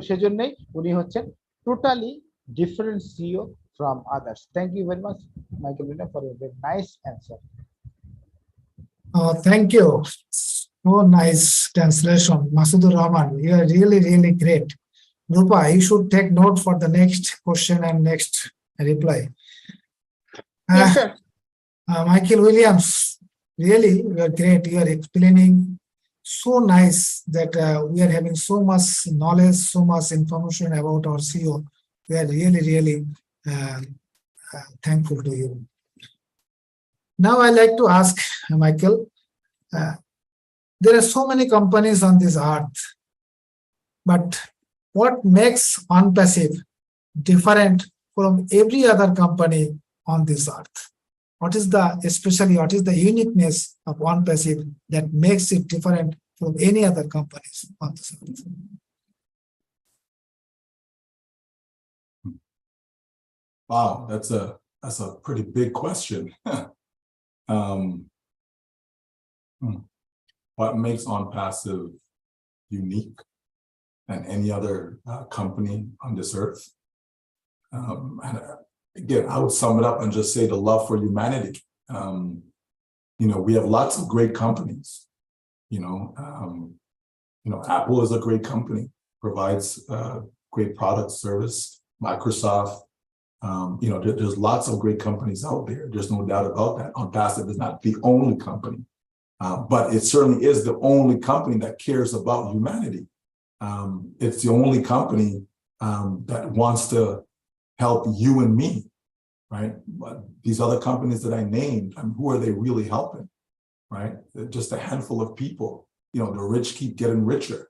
সেজন্যই উনি হচ্ছেন totally different CEO from others. Thank you very much Michael William for your very nice answer. Thank you. So nice translation, Masudur Rahman. You are really, really great. Rupa, you should take note for the next question and next reply. Yes, sir. Michael Williams, really, you are great. You are explaining so nice that we are having so much knowledge, so much information about our CEO. We are really, really thankful to you. Now I like to ask Michael, there are so many companies on this earth, but what makes ONPASSIVE different from every other company on this earth? What is the uniqueness of ONPASSIVE that makes it different from any other companies on this earth? Wow, that's a pretty big question. What makes ONPASSIVE unique than any other company on this earth? And again, I would sum it up and just say the love for humanity. We have lots of great companies. Apple is a great company, provides great product service. Microsoft, there's lots of great companies out there. There's no doubt about that. ONPASSIVE is not the only company, but it certainly is the only company that cares about humanity. It's the only company that wants to help you and me, right? But these other companies that I named, who are they really helping, right? They're just a handful of people. The rich keep getting richer,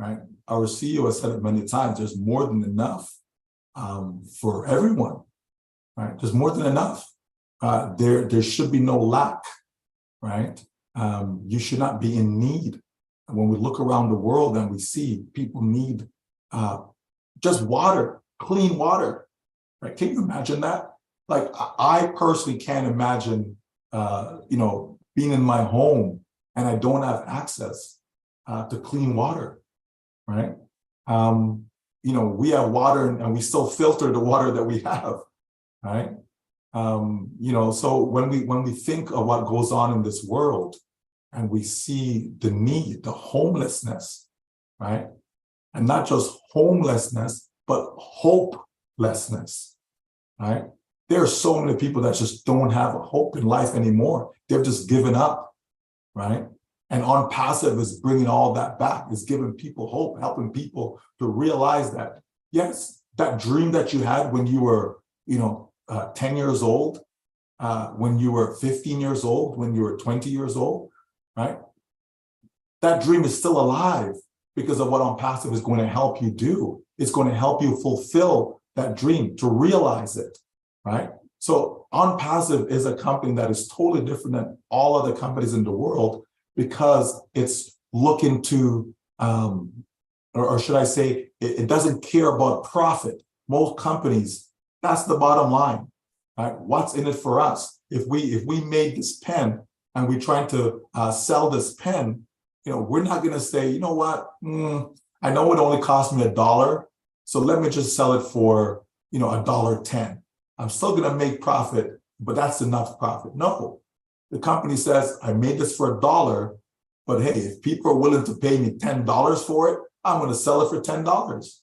right? Our CEO has said it many times, there's more than enough for everyone, right? There's more than enough. There should be no lack, right? You should not be in need. And when we look around the world and we see people need just water, clean water, right? Can you imagine that? Like, I personally can't imagine, being in my home and I don't have access to clean water, right? We have water and we still filter the water that we have, right? So when we think of what goes on in this world and we see the need, the homelessness, right? And not just homelessness, but hopelessness, right? There are so many people that just don't have a hope in life anymore. They've just given up, right? And ONPASSIVE is bringing all that back, is giving people hope, helping people to realize that, yes, that dream that you had when you were, 10 years old, when you were 15 years old, when you were 20 years old, right? That dream is still alive because of what ONPASSIVE is going to help you do. It's going to help you fulfill that dream, to realize it, right? So ONPASSIVE is a company that is totally different than all other companies in the world because it's looking to, or should I say, it doesn't care about profit. Most companies, that's the bottom line, right? What's in it for us? If we made this pen and we're trying to sell this pen, we're not going to say, you know what, I know it only cost me $1, so let me just sell it for, $1.10. I'm still going to make profit, but that's enough profit. No, the company says, I made this for $1, but hey, if people are willing to pay me $10 for it, I'm going to sell it for $10,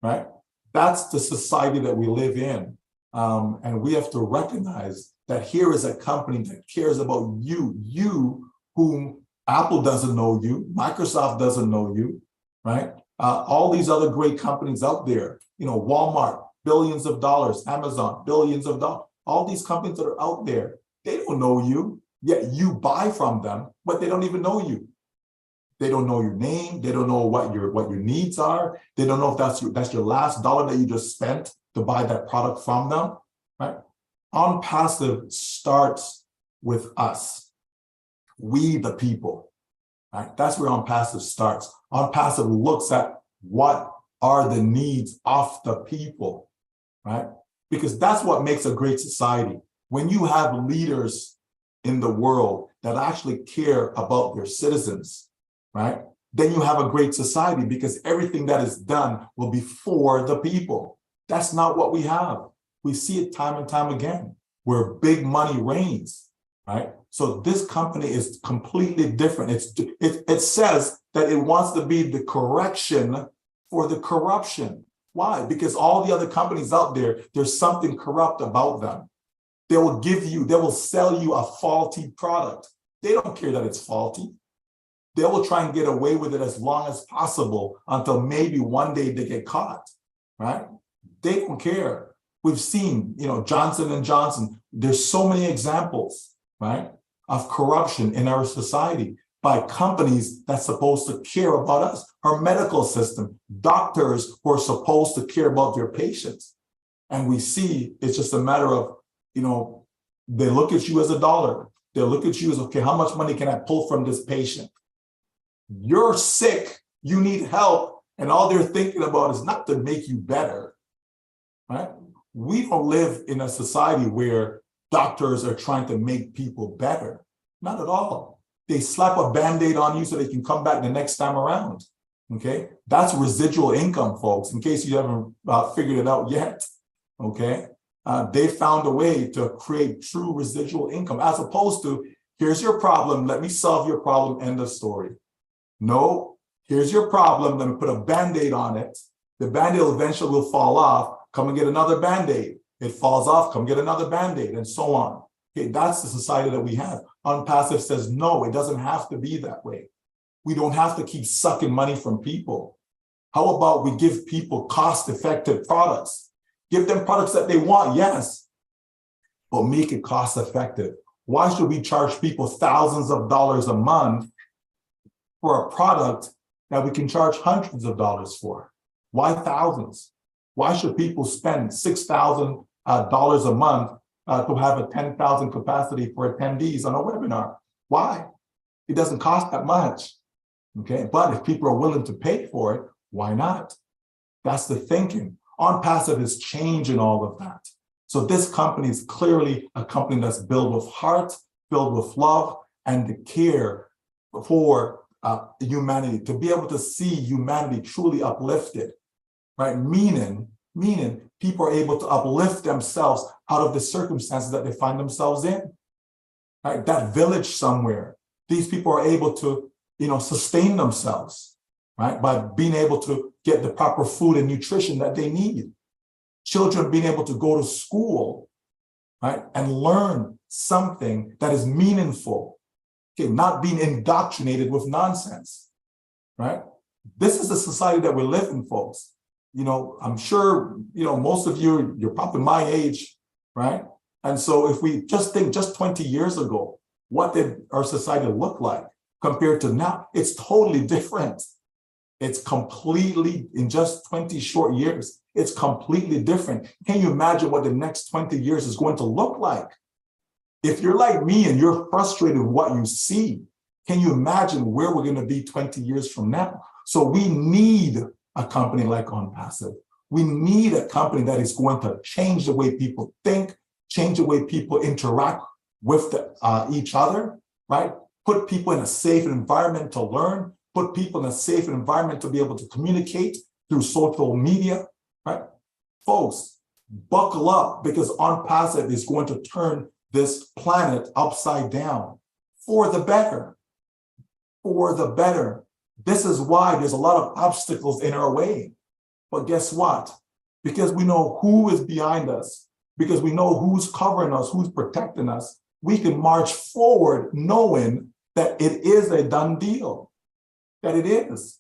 right? That's the society that we live in. And we have to recognize that here is a company that cares about you whom Apple doesn't know you, Microsoft doesn't know you, right? All these other great companies out there, Walmart, billions of dollars, Amazon, billions of dollars, all these companies that are out there, they don't know you, yet you buy from them, but they don't even know you. They don't know your name. They don't know what your needs are. They don't know if that's your last dollar that you just spent to buy that product from them, right? ONPASSIVE starts with us, we the people, right? That's where ONPASSIVE starts. ONPASSIVE looks at what are the needs of the people, right? Because that's what makes a great society. When you have leaders in the world that actually care about their citizens, right? Then you have a great society because everything that is done will be for the people. That's not what we have. We see it time and time again, where big money reigns, right? So this company is completely different. It says that it wants to be the correction for the corruption. Why? Because all the other companies out there, there's something corrupt about them. They will sell you a faulty product. They don't care that it's faulty. They will try and get away with it as long as possible until maybe one day they get caught, right? They don't care. We've seen, Johnson & Johnson, there's so many examples, right, of corruption in our society by companies that's supposed to care about us. Our medical system, doctors who are supposed to care about their patients. And we see it's just a matter of, they look at you as a dollar. They look at you as, okay, how much money can I pull from this patient? You're sick, you need help, and all they're thinking about is not to make you better, right? We don't live in a society where doctors are trying to make people better. Not at all. They slap a Band-Aid on you so they can come back the next time around, okay? That's residual income, folks, in case you haven't figured it out yet, okay? They found a way to create true residual income as opposed to, here's your problem, let me solve your problem, end of story. No, here's your problem, let me put a Band-Aid on it. The Band-Aid eventually will fall off, come and get another Band-Aid. It falls off, come get another Band-Aid, and so on. Okay, that's the society that we have. ONPASSIVE says, no, it doesn't have to be that way. We don't have to keep sucking money from people. How about we give people cost-effective products? Give them products that they want, yes, but make it cost-effective. Why should we charge people thousands of dollars a month for a product that we can charge hundreds of dollars for? Why thousands? Why should people spend $6,000 a month to have a 10,000 capacity for attendees on a webinar? Why? It doesn't cost that much, okay? But if people are willing to pay for it, why not? That's the thinking. ONPASSIVE is changing all of that. So this company is clearly a company that's built with heart, filled with love, and the care for humanity, to be able to see humanity truly uplifted, right? Meaning people are able to uplift themselves out of the circumstances that they find themselves in, right? That village somewhere, these people are able to, sustain themselves, right? By being able to get the proper food and nutrition that they need. Children being able to go to school, right? And learn something that is meaningful, Okay, not being indoctrinated with nonsense, right? This is the society that we live in, folks. You know, I'm sure, you know, most of you, you're probably my age, right? And so if we just think just 20 years ago, what did our society look like compared to now? It's totally different. It's completely, in just 20 short years, it's completely different. Can you imagine what the next 20 years is going to look like? If you're like me and you're frustrated with what you see, can you imagine where we're going to be 20 years from now? So we need a company like ONPASSIVE. We need a company that is going to change the way people think, change the way people interact with each other, right? Put people in a safe environment to learn, put people in a safe environment to be able to communicate through social media, right? Folks, buckle up, because ONPASSIVE is going to turn this planet upside down for the better, for the better. This is why there's a lot of obstacles in our way. But guess what? Because we know who is behind us, because we know who's covering us, who's protecting us, we can march forward knowing that it is a done deal, that it is.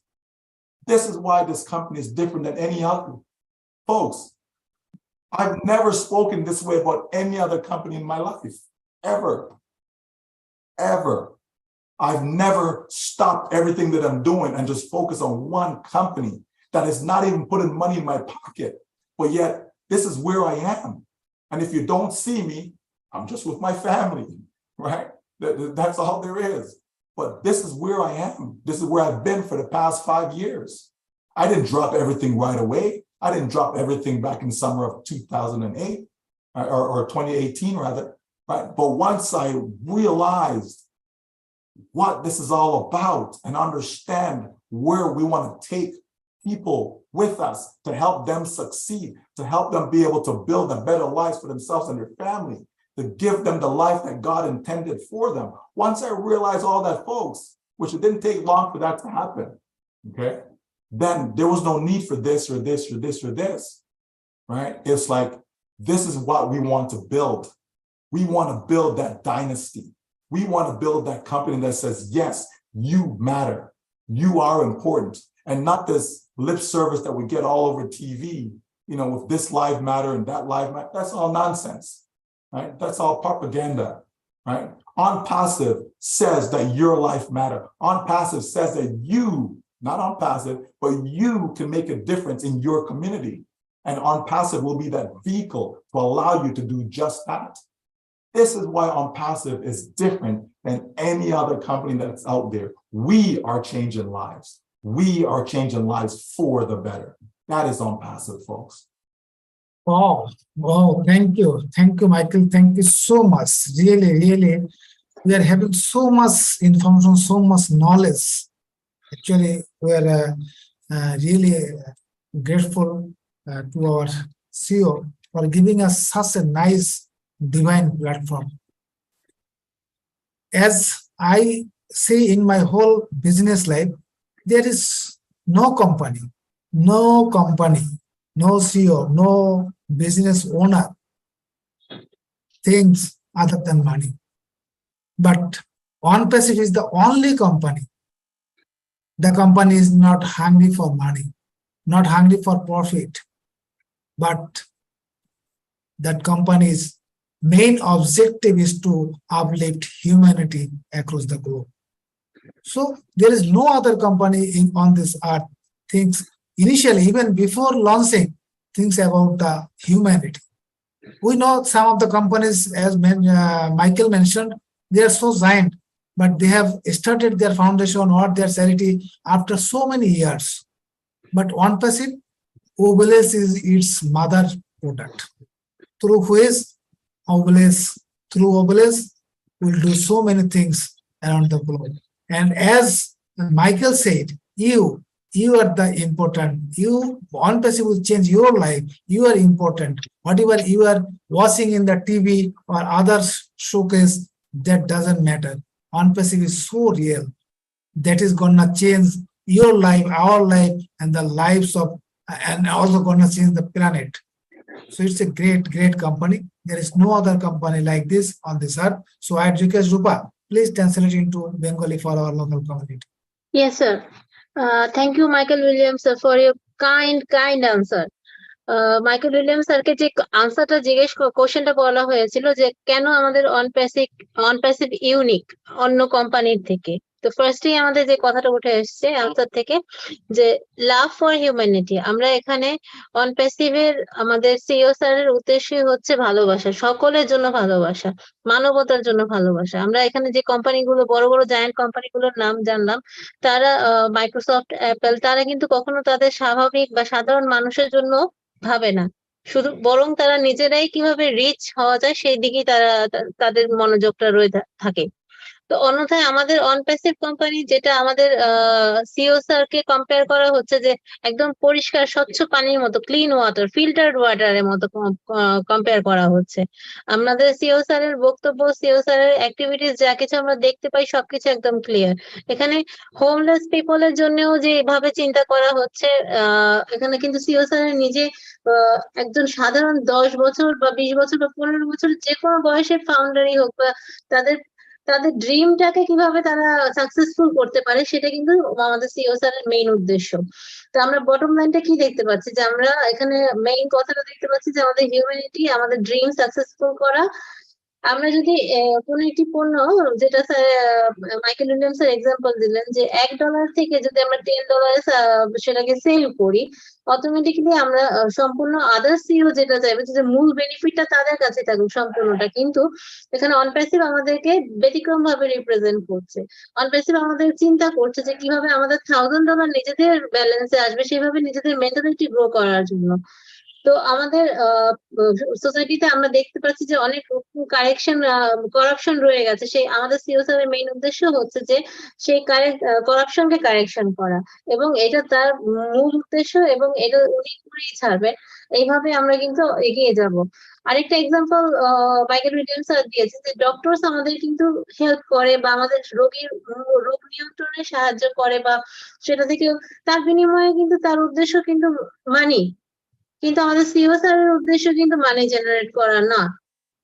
This is why this company is different than any other. Folks, I've never spoken this way about any other company in my life, ever, ever. I've never stopped everything that I'm doing and just focus on one company that is not even putting money in my pocket, but yet this is where I am. And if you don't see me, I'm just with my family, right? That's all there is. But this is where I am. This is where I've been for the past 5 years. I didn't drop everything right away. I didn't drop everything back in summer of 2008 or 2018 rather, right? But once I realized what this is all about and understand where we want to take people with us to help them succeed, to help them be able to build a better life for themselves and their family, to give them the life that God intended for them. Once I realized all that, folks, which it didn't take long for that to happen, okay? Then there was no need for this or this or this or this, right? It's like, this is what we want to build. We want to build that dynasty. We want to build that company that says, yes, you matter. You are important. And not this lip service that we get all over TV, you know, with this live matter and that live matter. That's all nonsense, right? That's all propaganda, right? ONPASSIVE says that your life matter. ONPASSIVE says that you, not ONPASSIVE, but you can make a difference in your community. And ONPASSIVE will be that vehicle to allow you to do just that. This is why ONPASSIVE is different than any other company that's out there. We are changing lives. We are changing lives for the better. That is ONPASSIVE, folks. Wow, wow, thank you, Michael. Thank you so much. Really, really, we are having so much information, so much knowledge. Actually, we are really grateful to our CEO for giving us such a nice divine platform. As I say in my whole business life, there is no company, no CEO, no business owner thinks other than money. But ONPASSIVE is the only company. The company is not hungry for money, not hungry for profit, but that company's main objective is to uplift humanity across the globe. So there is no other company on this earth thinks initially, even before launching, thinks about the humanity. We know some of the companies, as Michael mentioned, they are so giant, but they have started their foundation or their charity after so many years. But ONPASSIVE, Obelisk is its mother product, through which through Obelisk will do so many things around the globe. And as Michael said, you are the important. ONPASSIVE will change your life. You are important. Whatever you are watching in the TV or other showcase, that doesn't matter. ONPASSIVE is so real. That is gonna change your life, our life, and the lives of, and also gonna change the planet. So it's a great company. There is no other company like this on this earth. So I request Rupa please translate into Bengali for our local community. Yes, sir. Thank you, Michael Williams, sir, for your kind answer. Michael William স্যারকে যে আনসারটা কোশ্চেনটা বলা হয়েছিল যে কেন আমাদের অনপ্যাসিভ unique অন্য কোম্পানির থেকে, তো ফার্স্টেই আমাদের যে কথাটা উঠে এসছে আনসার থেকে যে লাভ ফর হিউম্যানিটি। আমরা এখানে অনপ্যাসিভের আমাদের সিইও স্যারের উদ্দেশ্যই হচ্ছে ভালোবাসা, সকলের জন্য ভালোবাসা, মানবতার জন্য ভালোবাসা। আমরা এখানে যে কোম্পানিগুলো বড় বড় জায়ান্ট কোম্পানিগুলোর নাম জানলাম, তারা মাইক্রোসফট, অ্যাপল, তারা কিন্তু কখনো তাদের স্বাভাবিক বা সাধারণ মানুষের জন্য ভাবে না, শুধু বরং তারা নিজেরাই কিভাবে রিচ হওয়া যায় সেই দিকেই তারা তাদের মনোযোগটা রয়ে থাকে। তো অন্যথায় আমাদের অনপ্যাসিভ কোম্পানি, যেটা আমাদের সিও স্যারকে কম্পেয়ার করা হচ্ছে যে একদম পরিষ্কার স্বচ্ছ পানির মতো, ক্লিন ওয়াটার, ফিল্টার্ড ওয়াটারের মতো কম্পেয়ার করা হচ্ছে। আমাদের সিও স্যারের বক্তব্য, সিও স্যারের অ্যাক্টিভিটিস যা কিছু আমরা দেখতে পাই সবকিছু একদম ক্লিয়ার। এখানে হোমলেস পিপলের জন্যও যে এভাবে চিন্তা করা হচ্ছে, এখানে কিন্তু সিও স্যারের নিজে একজন সাধারণ 10 বছর বা 20 বছর বা 15 বছর যে কোনো বয়সের ফাউন্ডারই হোক, বা তাদের ড্রিমটাকে কিভাবে তারা সাকসেসফুল করতে পারে, সেটা কিন্তু আমাদের সিও স্যারের মেইন উদ্দেশ্য। তো আমরা বটম লাইনটা কি দেখতে পাচ্ছি, যে আমরা এখানে মেইন কথাটা দেখতে পাচ্ছি যে আমাদের হিউম্যানিটি, আমাদের ড্রিম সাকসেসফুল করা। আমরা যদি কোনো একটি পণ্য, যেটা মাইকেল উইলিয়ামস এর এক্সাম্পল দিলেন, যে $1 থেকে যদি আমরা $10 সেটাকে সেল করি, অটোমেটিক্যালি আমরা সম্পূর্ণ আদার সিও যেটা চাইবে যে মূল বেনিফিটটা তাদের কাছে থাকুক সম্পূর্ণটা। কিন্তু এখানে অনপ্যাসিভ আমাদেরকে ব্যতিক্রম ভাবে রিপ্রেজেন্ট করছে। অনপ্যাসিভ আমাদের চিন্তা করছে যে কিভাবে আমাদের $1000 নিজেদের ব্যালেন্সে আসবে, সেভাবে নিজেদের মেন্টালিটি গ্রো করার জন্য। তো আমাদের সোসাইটিতে আমরা দেখতে পাচ্ছি যে অনেক কারাপশন রয়ে গেছে। সেই আমাদের সিও স্যারের মেইন উদ্দেশ্য হচ্ছে যে সেই কারাপশনকে কারেকশন করা, এবং এটা তার মূল উদ্দেশ্য, এবং এটা উনি করেই ছাড়বে। এইভাবে আমরা কিন্তু এগিয়ে যাব। আরেকটা এক্সাম্পল মাইকেল উইলিয়ামস স্যার দিয়েছে যে ডক্টরস আমাদের কিন্তু হেল্প করে বা আমাদের রোগ নিয়ন্ত্রণে সাহায্য করে, বা সেটা থেকে তার বিনিময়ে কিন্তু তার উদ্দেশ্য কিন্তু মানি। কিন্তু আমাদের সিও স্যারের উদ্দেশ্য কিন্তু মানি জেনারেট করা না,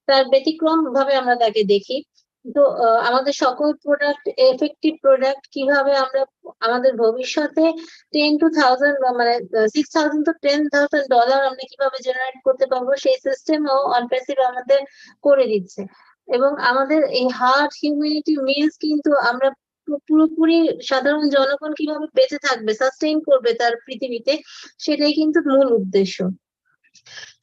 তার ব্যতিক্রম ভাবে আমরা তাকে দেখি। তো আমাদের সকল প্রোডাক্ট, এফেক্টিভ প্রোডাক্ট কিভাবে আমরা আমাদের ভবিষ্যতে 10 to 1000 মানে 6000 to $10,000 আমরা কিভাবে জেনারেট করতে পারবো, সেই সিস্টেমও অনপ্যাসিভ আমাদের করে দিচ্ছে। এবং আমাদের এই হার্ট হিউম্যানিটি মিলস কিন্তু আমরা পুরোপুরি সাধারণ জনগণ কিভাবে বেঁচে থাকবে, সাস্টেইন করবে তার পৃথিবীতে, সেটাই কিন্তু মূল উদ্দেশ্য।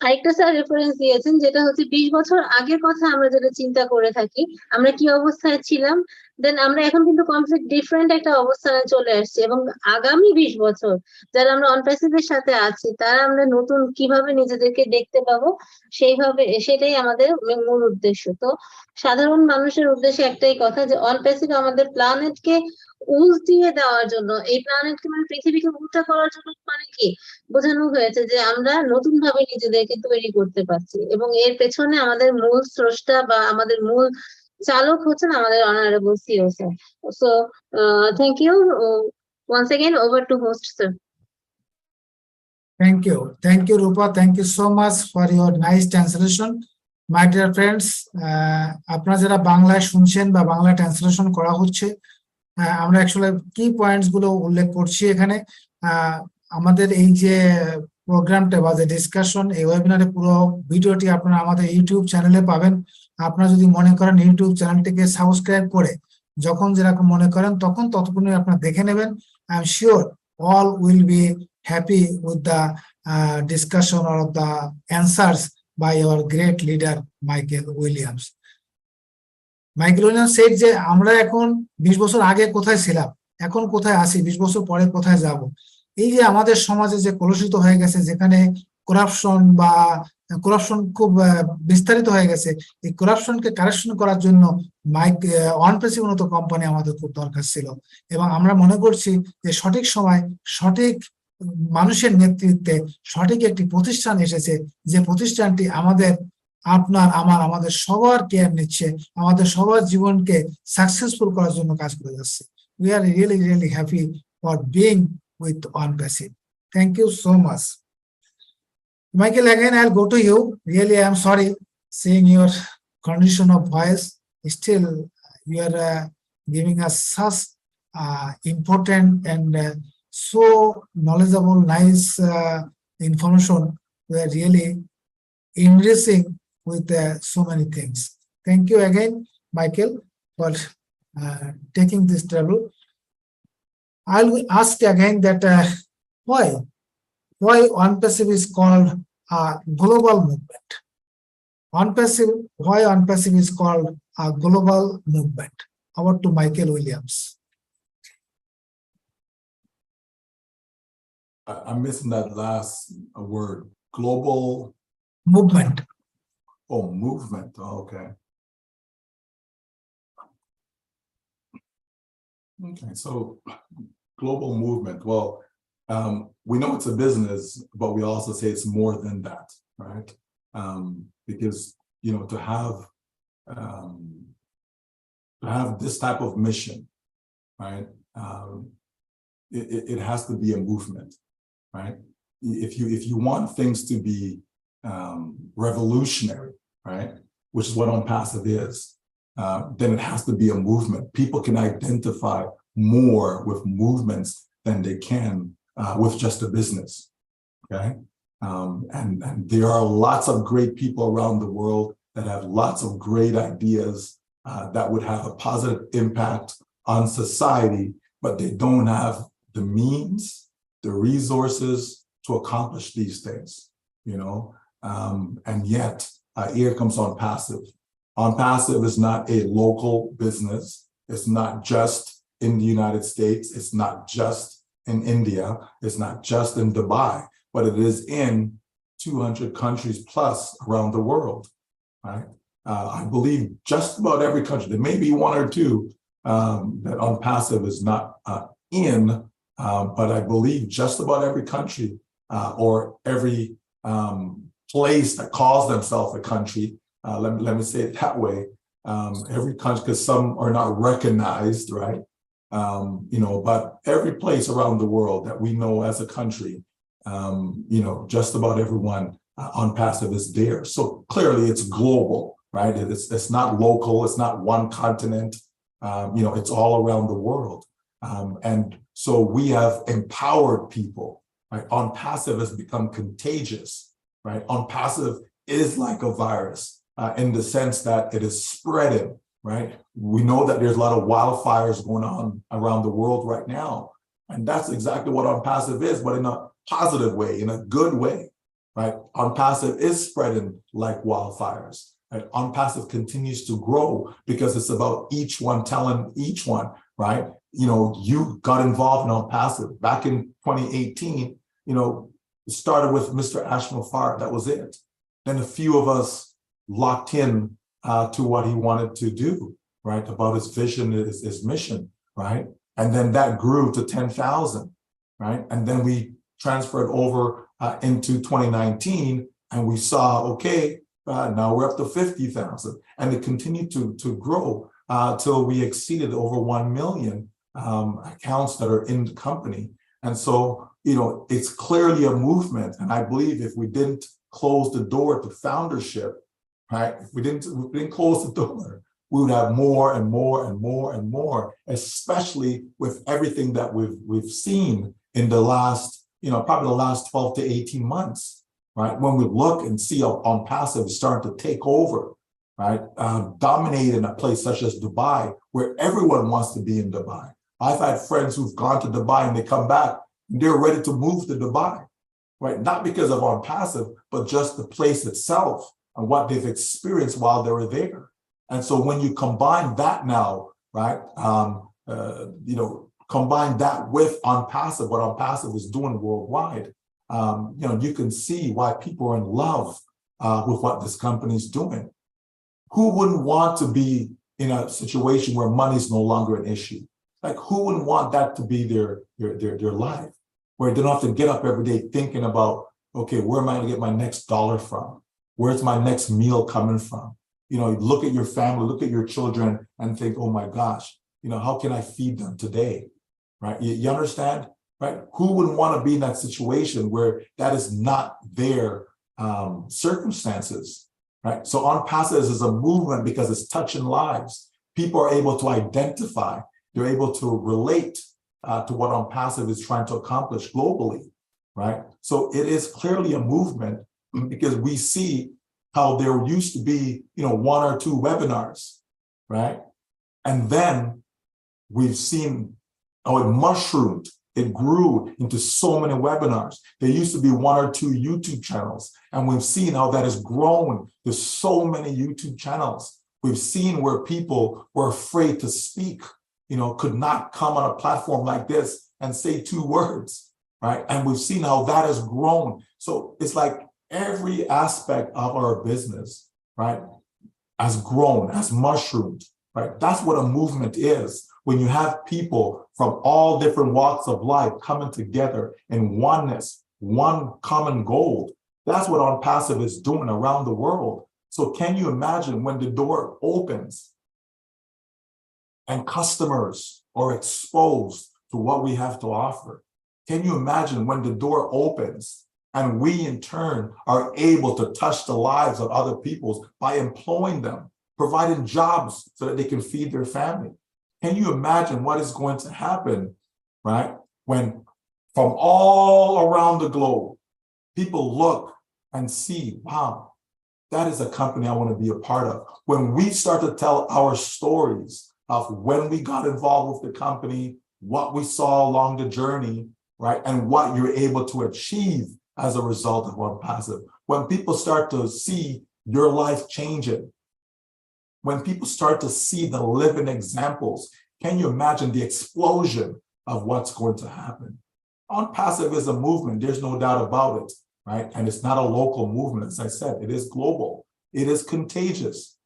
আরেকটা স্যার রেফারেন্স দিয়েছেন, যেটা হচ্ছে 20 বছর আগের কথা আমরা যেটা চিন্তা করে থাকি, আমরা কি অবস্থায় ছিলাম, দেন আমরা এখন কিন্তু কমপ্লিট ডিফারেন্ট একটা অবস্থানে চলে আসছি। এবং আগামী 20 বছর যারা আমরা অনপ্যাসিভের সাথে আছি, তারা আমরা নতুন কিভাবে নিজেদেরকে দেখতে পাবো, সেইভাবে, সেটাই আমাদের মূল উদ্দেশ্য। তো সাধারণ মানুষের উদ্দেশ্যে একটাই কথা, যে অনপ্যাসিভ আমাদের প্ল্যানেটকে উল্টিয়ে দেওয়ার জন্য, এই প্ল্যানেটকে মানে পৃথিবীকে উল্টা করার জন্য, মানে কি বোঝানো হয়েছে যে আমরা নতুন ভাবে নিজেদেরকে তৈরি করতে পারছি, এবং এর পেছনে আমাদের মূল স্রষ্টা বা আমাদের মূল চালক হচ্ছেন আমাদের honourable CEO sir. So thank you once again, over to host sir. Thank you Rupa, thank you so much for your nice translation. My dear friends, আপনারা যারা বাংলায় শুনছেন বা বাংলা ট্রান্সলেশন করা হচ্ছে, আমরা অ্যাকচুয়ালি কি পয়েন্টস গুলো উল্লেখ করছি এখানে। আমাদের এই যে প্রোগ্রামটা বা যে ডিসকাশন, এই ওয়েবিনারে পুরো ভিডিওটি আপনারা আমাদের ইউটিউব চ্যানেলে পাবেন। আপনারা যদি মনে করেন ইউটিউব চ্যানেলটিকে সাবস্ক্রাইব করে যখন যেরকম মনে করেন তখন ততক্ষণই আপনারা দেখে নেবেন। I am sure all will be happy with the discussion or the answers by our great leader Michael Williams. Michael Williams said যে আমরা এখন 20 বছর আগে কোথায় ছিলাম, এখন কোথায় আছি, 20 বছর পরে কোথায় যাব। এই যে আমাদের সমাজে যে কলুষিত হয়ে গেছে, যেখানে করাপশন খুব বিস্তারিত হয়ে গেছে, এই করাপশনকে কারেকশন করার জন্য অনপ্যাসিভ মতো কোম্পানি আমাদের খুব দরকার ছিল। এবং আমরা মনে করছি যে সঠিক সময় সঠিক মানুষের নেতৃত্বে সঠিক একটি প্রতিষ্ঠান এসেছে, যে প্রতিষ্ঠানটি আমাদের সবার কেয়ার নিচ্ছে, আমাদের সবার জীবনকে সাকসেসফুল করার জন্য কাজ করে যাচ্ছে। We are really happy for being with ONPASSIVE. Thank you so much. Michael, again I'll go to you. Really, I am sorry seeing your condition of voice. Still you are giving us such important and so knowledgeable, nice information. We are really enriching with so many things. Thank you again, Michael, for taking this trouble. I'll ask again that why ONPASSIVE is called a global movement. Why ONPASSIVE is called a global movement? Over to Michael Williams. I'm missing that last word. Global Movement. Oh, movement. Oh, okay. Okay, so global movement. Well, we know it's a business, but we also say it's more than that, right? Because to have this type of mission, right? It has to be a movement, right? If you want things to be revolutionary, right, which is what ONPASSIVE is, then it has to be a movement. People can identify more with movements than they can with just a business, okay? And there are lots of great people around the world that have lots of great ideas that would have a positive impact on society, but they don't have the means, the resources to accomplish these things, and yet here comes ONPASSIVE. ONPASSIVE is not a local business. It's not just in the United States. It's not just in India. It's not just in Dubai, but it is in 200 countries plus around the world, right? I believe just about every country, there may be one or two that ONPASSIVE is not in, but I believe just about every country or every place that calls themselves a country, let me say it that way, every country, because some are not recognized, right? But every place around the world that we know as a country, just about everyone ONPASSIVE is there. So clearly it's global, right? It's not local, it's not one continent, it's all around the world. And so we have empowered people, right? ONPASSIVE has become contagious, right? ONPASSIVE is like a virus in the sense that it is spreading, right? We know that there's a lot of wildfires going on around the world right now. And that's exactly what ONPASSIVE is, but in a positive way, in a good way, right? ONPASSIVE is spreading like wildfires. Right? ONPASSIVE continues to grow because it's about each one telling each one, right? You got involved in ONPASSIVE back in 2018, it started with Mr. Ashmal Farr, that was it. Then a few of us locked in to what he wanted to do, right? About his vision, his mission, right? And then that grew to 10,000, right? And then we transferred over into 2019 and we saw, okay, now we're up to 50,000, and it continued to grow till we exceeded over 1 million accounts that are in the company. And so, it's clearly a movement. And I believe if we didn't close the door to foundership, right? If we didn't close the door, we would have more and more and more and more, especially with everything that we've seen in the last, probably the last 12 to 18 months, right? When we look and see how ONPASSIVE is starting to take over, right? Dominate in a place such as Dubai, where everyone wants to be in Dubai. I've had friends who've gone to Dubai and they come back and they're ready to move to Dubai, right? Not because of ONPASSIVE, but just the place itself and what they've experienced while they were there. And so when you combine that now, right, combine that with ONPASSIVE, what ONPASSIVE is doing worldwide, you can see why people are in love with what this company is doing. Who wouldn't want to be in a situation where money is no longer an issue? Like, who wouldn't want that to be their life, where they don't have to get up every day thinking about, okay, where am I going to get my next dollar from? Where's my next meal coming from? Look at your family, look at your children and think, oh my gosh, how can I feed them today? Right? You understand? Right? Who wouldn't want to be in that situation where that is not their circumstances? Right? So ONPASSIVE is a movement because it's touching lives. People are able to identify, they're able to relate to what ONPASSIVE is trying to accomplish globally, right? So it is clearly a movement because we see how there used to be, 1 or 2 webinars, right? And then we've seen how it mushroomed. It grew into so many webinars. There used to be 1 or 2 YouTube channels, and we've seen how that has grown. There's so many YouTube channels. We've seen where people were afraid to speak, could not come on a platform like this and say 2 words, right? And we've seen how that has grown. So it's like every aspect of our business, right, has grown, has mushroomed, right? That's what a movement is. When you have people from all different walks of life coming together in oneness, one common goal, that's what ONPASSIVE is doing around the world. So can you imagine when the door opens and customers are exposed to what we have to offer? Can you imagine when the door opens and we in turn are able to touch the lives of other people by employing them, providing jobs so that they can feed their family? Can you imagine what is going to happen, right? When from all around the globe, people look and see, wow, that is a company I want to be a part of. When we start to tell our stories of when we got involved with the company, what we saw along the journey, right? And what you're able to achieve as a result of ONPASSIVE. When people start to see your life changing, when people start to see the living examples, can you imagine the explosion of what's going to happen? ONPASSIVE is a movement, there's no doubt about it, right? And it's not a local movement, as I said, it is global. It is contagious.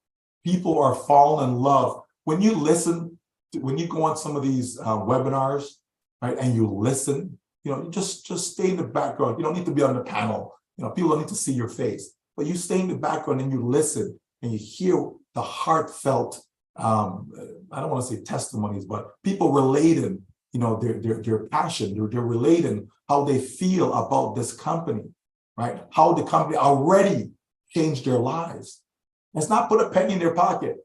People are falling in love. When you listen, when you go on some of these webinars, right, and you listen, you just stay in the background. You don't need to be on the panel. People don't need to see your face, but you stay in the background and you listen and you hear the heartfelt, I don't want to say testimonies, but people relating, their passion, they're relating how they feel about this company, right? How the company already changed their lives. It's not put a penny in their pocket,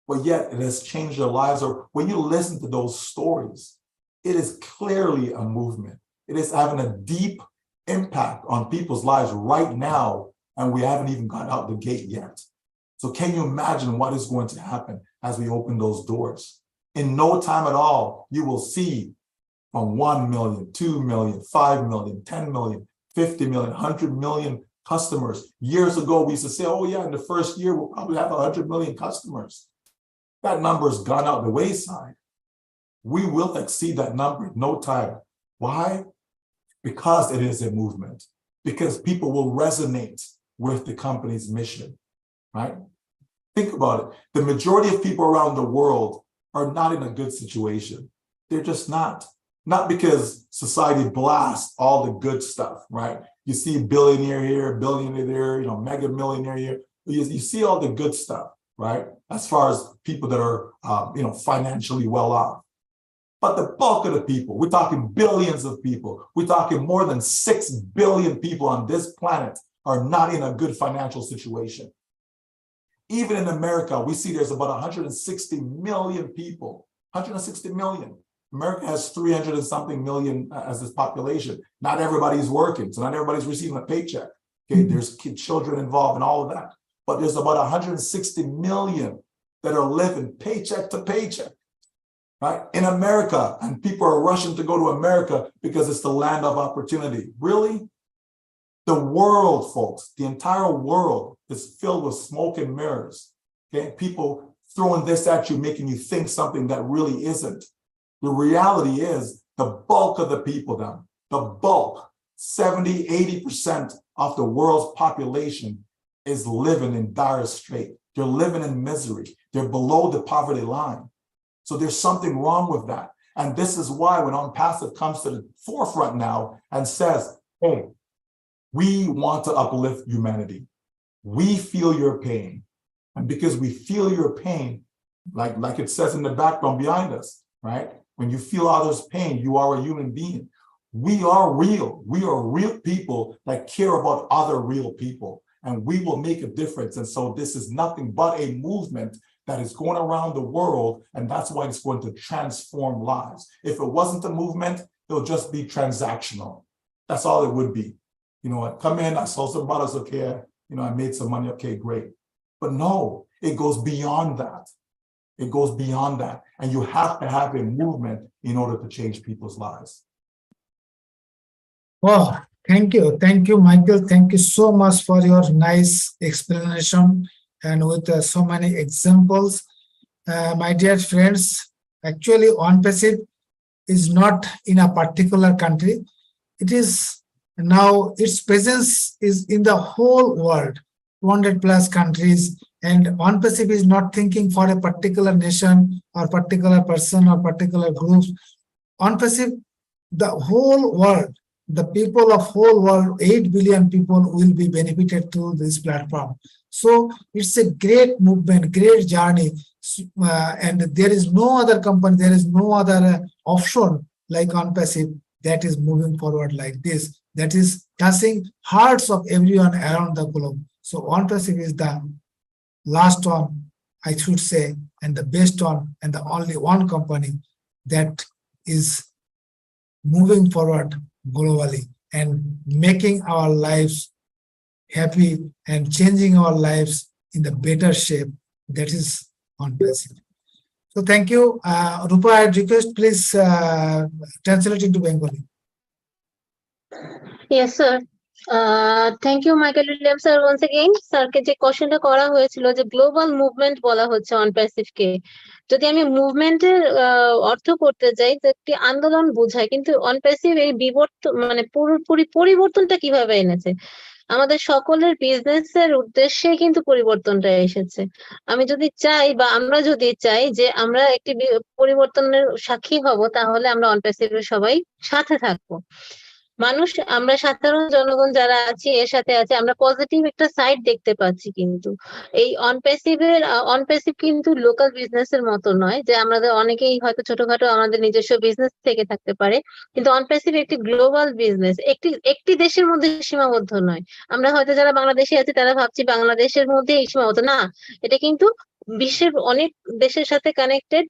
but yet it has changed their lives. Or when you listen to those stories, it is clearly a movement. It is having a deep impact on people's lives right now, and we haven't even got out the gate yet. So can you imagine what is going to happen as we open those doors? In no time at all, you will see from 1 million, 2 million, 5 million, 10 million, 50 million, 100 million customers. Years ago, we used to say, oh yeah, in the first year, we'll probably have 100 million customers. That number has gone out the wayside. We will exceed that number in no time. Why? Because it is a movement. Because people will resonate with the company's mission. Right? Think about it. The majority of people around the world are not in a good situation. They're just not. Not because society blasts all the good stuff, right? You see billionaire here, billionaire there, mega millionaire here. You see all the good stuff, right? As far as people that are, financially well off. But the bulk of the people, we're talking billions of people, we're talking more than 6 billion people on this planet are not in a good financial situation. Even in America, we see there's about 160 million people, 160 million. America has 300 and something million as its population. Not everybody's working, so not everybody's receiving a paycheck. Okay, there's children involved and all of that. But there's about 160 million that are living paycheck to paycheck, right? In America, and people are rushing to go to America because it's the land of opportunity. Really? The world, folks, the entire world is filled with smoke and mirrors. Okay, people throwing this at you, making you think something that really isn't. The reality is the bulk of the people down, the bulk, 70, 80% of the world's population is living in dire strait. They're living in misery. They're below the poverty line. So there's something wrong with that. And this is why when ONPASSIVE comes to the forefront now and says, hey, we want to uplift humanity. We feel your pain. And because we feel your pain, like it says in the background behind us, right? When you feel others' pain, you are a human being. We are real. We are real people that care about other real people, and we will make a difference. And so this is nothing but a movement that is going around the world, and that's why it's going to transform lives. If it wasn't a movement, it'll just be transactional. That's all it would be. You know, I come in, I sold some products, okay, you know, I made some money, okay, great. But no, it goes beyond that. It goes beyond that. And you have to have a movement in order to change people's lives. Oh, thank you. Thank you, Michael. Thank you so much for your nice explanation and with so many examples. My dear friends, actually ONPASSIVE is not in a particular country. It is now, its presence is in the whole world, 200 plus countries, and ONPASSIVE is not thinking for a particular nation or particular person or particular groups. ONPASSIVE, the whole world, the people of whole world, 8 billion people will be benefited through this platform. So it's a great movement, great journey, and there is no other company, there is no other offshore like ONPASSIVE that is moving forward like this, that is touching hearts of everyone around the globe. So ONPASSIVE is the last one, I should say, and the best one, and the only one company that is moving forward globally and making our lives happy and changing our lives in the better shape. That is ONPASSIVE. So thank you. Rupa, I request please translate into Bengali. Yes, sir. Thank you, Michael Williams, sir. Once again, স্যারকে যে কোশ্চেনটা করা হয়েছিল যে global movement বলা হচ্ছে ONPASSIVE কে, যদি আমি মুভমেন্টের অর্থ করতে যাই, যে একটি আন্দোলন বোঝায়, কিন্তু ONPASSIVE এই বিবর্তন মানে পুরোপুরি পরিবর্তনটা কিভাবে এনেছে, আমাদের সকলের বিজনেসের উদ্দেশ্যে কিন্তু পরিবর্তনটা এসেছে। আমি যদি চাই বা আমরা যদি চাই যে আমরা একটি পরিবর্তনের সাক্ষী হব, তাহলে আমরা ONPASSIVE এর সবাই সাথে থাকবো। মানুষ, আমরা সাধারণ জনগণ যারা আছি এর সাথে আছে, আমরা পজিটিভ একটা সাইড দেখতে পাচ্ছি। কিন্তু এই ONPASSIVE কিন্তু লোকাল বিজনেসের মতো নয়, যে আমাদের অনেকেই হয়তো ছোটখাটো আমাদের নিজস্ব বিজনেস থেকে থাকতে পারে, কিন্তু ONPASSIVE একটি গ্লোবাল বিজনেস, একটি দেশের মধ্যে সীমাবদ্ধ নয়। আমরা হয়তো যারা বাংলাদেশে আছি তারা ভাবছি বাংলাদেশের মধ্যেই সীমাবদ্ধ, না, এটা কিন্তু বিশ্বের অনেক দেশের সাথে কানেক্টেড।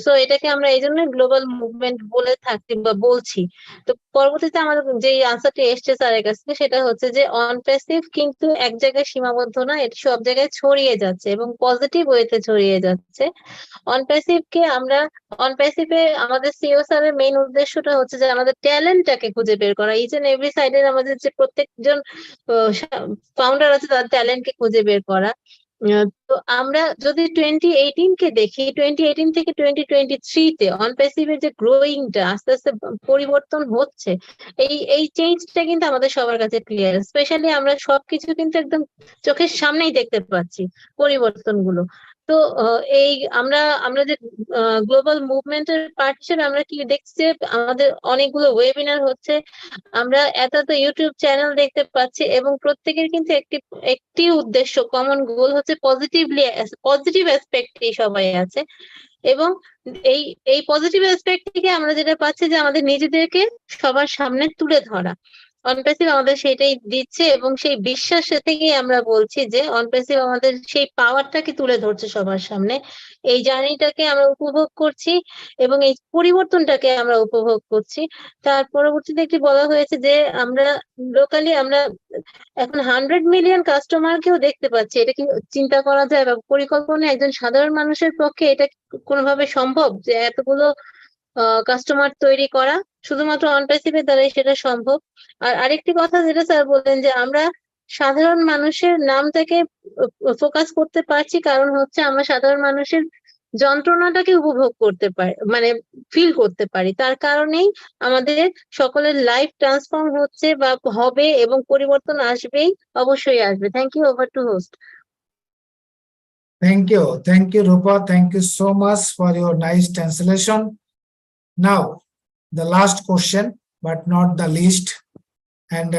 সো এটাকে আমরা এই জন্য গ্লোবাল মুভমেন্ট বলে থাকছি বা বলছি। তো পরবর্তীতে আমাদের যে আনসারটি এসছে স্যারের কাছ থেকে, সেটা হচ্ছে যে ONPASSIVE কিন্তু এক জায়গায় সীমাবদ্ধ না, এটি সব জায়গায় ছড়িয়ে যাচ্ছে এবং পজিটিভ ওয়েতে ছড়িয়ে যাচ্ছে। ONPASSIVE এ আমাদের সিও স্যারের মেইন উদ্দেশ্যটা হচ্ছে যে আমাদের ট্যালেন্টটাকে খুঁজে বের করা। ইচ এন্ড এভরি সাইডের আমাদের যে প্রত্যেকজন ফাউন্ডার আছে তাদের ট্যালেন্টকে খুঁজে বের করা। তো আমরা যদি 2018 কে দেখি, 2018 থেকে 2023 তে ONPASSIVE এর যে গ্রোয়িংটা আস্তে আস্তে পরিবর্তন হচ্ছে, এই চেঞ্জটা কিন্তু আমাদের সবার কাছে ক্লিয়ার। স্পেশালি আমরা সবকিছু কিন্তু একদম চোখের সামনেই দেখতে পাচ্ছি পরিবর্তনগুলো। তো এই আমরা যে গ্লোবাল মুভমেন্টের পার্ট হিসেবে আমরা কি দেখছি, আমাদের অনেকগুলো ওয়েবিনার হচ্ছে, আমরা এত ইউটিউব চ্যানেল দেখতে পাচ্ছি, এবং প্রত্যেকের কিন্তু একটি উদ্দেশ্য, কমন গোল হচ্ছে পজিটিভ অ্যাসপেক্টে সবাই আছে। এবং এই পজিটিভ অ্যাসপেক্ট থেকে আমরা যেটা পাচ্ছি যে আমাদের নিজেদেরকে সবার সামনে তুলে ধরা। ONPASSIVE আমাদের সেটাই দিচ্ছে, এবং সেই বিশ্বাস থেকেই আমরা বলছি যে ONPASSIVE আমাদের সেই পাওয়ারটাকে তুলে ধরছে সবার সামনে। এই জার্নিটাকে আমরা উপভোগ করছি এবং এই পরিবর্তনটাকে আমরা উপভোগ করছি। তার পরবর্তীতে একটি বলা হয়েছে যে আমরা লোকালি আমরা এখন 100 মিলিয়ন কাস্টমারকেও দেখতে পাচ্ছি। এটা কি চিন্তা করা যায়, বা পরিকল্পনা একজন সাধারণ মানুষের পক্ষে এটা কোনোভাবে সম্ভব যে এতগুলো কাস্টমার তৈরি করা? শুধুমাত্র ONPASSIVE এর দ্বারাই সেটা সম্ভব। আর আরেকটি কথা যেটা স্যার বললেন, যে আমরা সাধারণ মানুষের নামটাকে ফোকাস করতে পারছি, কারণ হচ্ছে আমরা সাধারণ মানুষের যন্ত্রণাটাকে উপভোগ করতে পারি, মানে ফিল করতে পারি। তার কারণেই আমাদের সকলের লাইফ ট্রান্সফর্ম হচ্ছে বা হবে, এবং পরিবর্তন আসবেই, অবশ্যই আসবে। Thank you, over to host. Thank you, Rupa. Thank you so much for your nice translation. Now, the last question, but not the least, and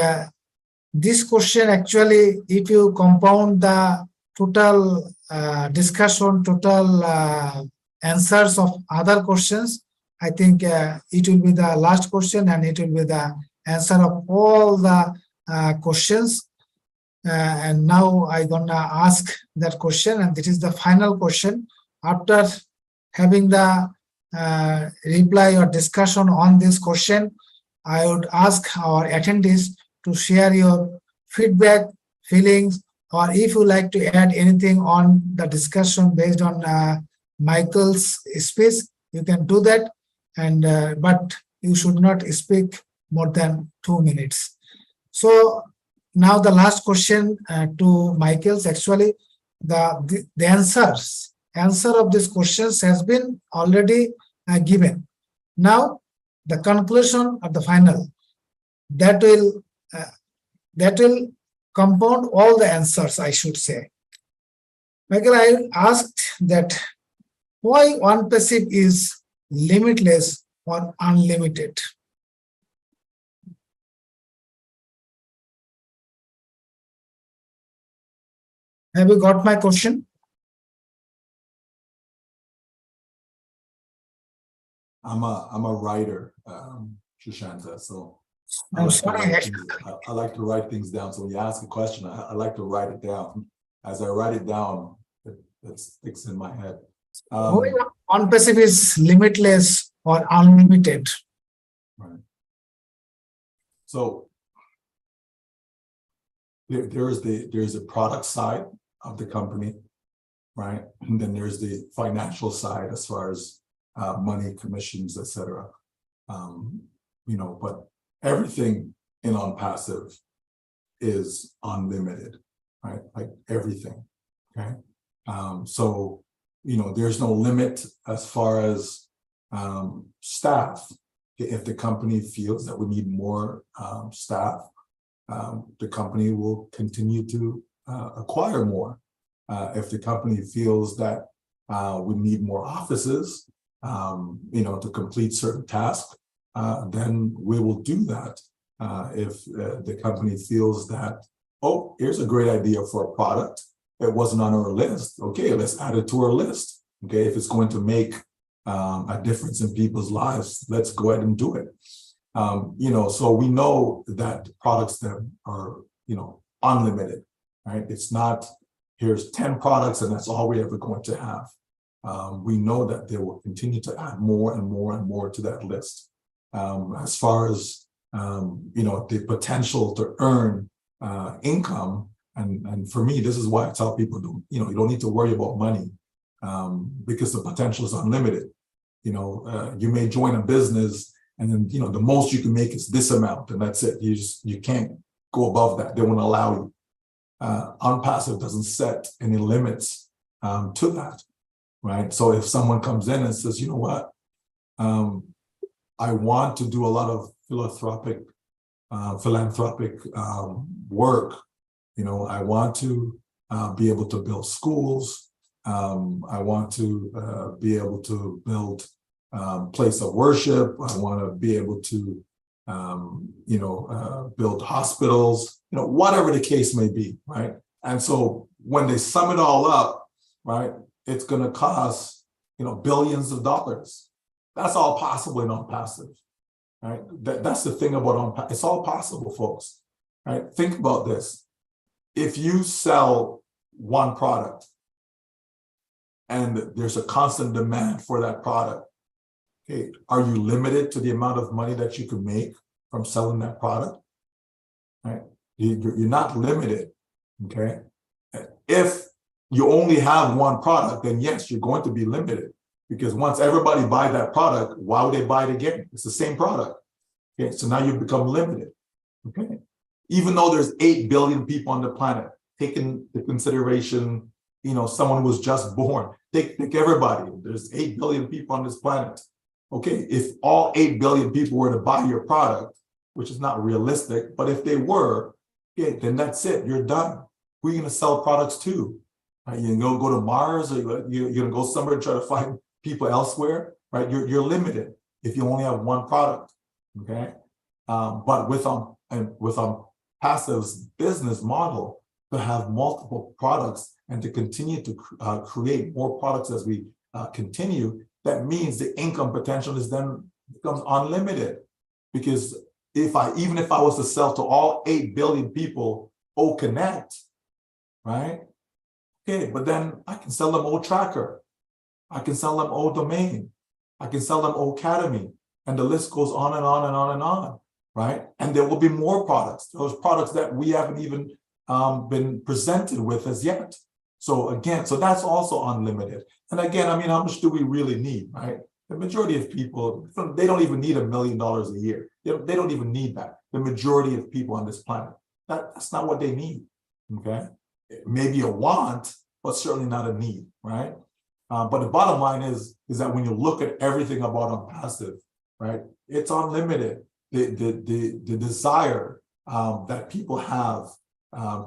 this question actually, if you compound the total discussion, total answers of other questions, I think it will be the last question, and it will be the answer of all the questions. and now I'm gonna ask that question, and this is the final question. After having the reply or discussion on this question, I would ask our attendees to share your feedback, feelings, or if you like to add anything on the discussion based on Michael's speech, you can do that. And but you should not speak more than 2 minutes. So now the last question to Michael's, actually the answer of these questions has been already given. Now the conclusion of the final that will compound all the answers, I should say. Michael, I asked that why ONPASSIVE is limitless or unlimited. Have you got my question? I'm a writer, Shashanta, so I'm sorry. I like to write things down. So when you ask a question, I like to write it down. As I write it down, it sticks in my head. ONPASSIVE is limitless or unlimited. Right. So there's a product side of the company, right? And then there's the financial side as far as money, commissions, etc. You know, but everything in ONPASSIVE is unlimited, right? Like everything, okay? So, you know, there's no limit as far as staff. If the company feels that we need more staff, the company will continue to acquire more. If the company feels that we need more offices, you know, to complete certain tasks, then we will do that. If the company feels that, oh, here's a great idea for a product, it wasn't on our list, okay, let's add it to our list. Okay, if it's going to make a difference in people's lives, let's go ahead and do it. You know, so we know that products that are, you know, unlimited, right? It's not, here's 10 products and that's all we're ever going to have. We know that they will continue to add more and more and more to that list. As far as, you know, the potential to earn income, and for me, this is why I tell people, you know, you don't need to worry about money because the potential is unlimited. You know, you may join a business and then, you know, the most you can make is this amount and that's it. You can't go above that. They won't allow you. ONPASSIVE doesn't set any limits to that, right? So if someone comes in and says, you know what, I want to do a lot of philanthropic work. You know, I want to be able to build schools. I want to be able to build place of worship. I want to be able to, you know, build hospitals, you know, whatever the case may be, right? And so when they sum it all up, right, it's going to cost, you know, billions of dollars. That's all possible in ONPASSIVE, right? That's the thing about ONPASSIVE. It's all possible, folks, right? Think about this. If you sell one product and there's a constant demand for that product, okay, are you limited to the amount of money that you can make from selling that product? Right? You're not limited, okay? If you only have one product, then yes, you're going to be limited because once everybody buy that product, why would they buy it again? It's the same product, okay? So now you become limited, okay? Even though there's 8 billion people on the planet, taking into consideration, you know, someone who was just born, take everybody, there's 8 billion people on this planet. Okay, if all 8 billion people were to buy your product, which is not realistic, but if they were, okay, then that's it, you're done. Who are you going to sell products to? Right? You're going to go to Mars, or you're going to go somewhere and try to find people elsewhere, right? You're limited if you only have one product, okay? But with ONPASSIVE's business model, to have multiple products and to continue to create more products as we continue, that means the income potential is then becomes unlimited. Because even if I was to sell to all 8 billion people O Connect, right? Okay, but then I can sell them O Tracker. I can sell them O Domain. I can sell them O Academy. And the list goes on and on and on and on, right? And there will be more products, those products that we haven't even been presented with as yet. So again, so that's also unlimited. And again, I mean, how much do we really need, right? The majority of people, they don't even need $1 million a year. They don't even need that. The majority of people on this planet, that's not what they need, okay? Maybe a want, but certainly not a need, right? But the bottom line is that when you look at everything about ONPASSIVE, right, it's unlimited. The desire that people have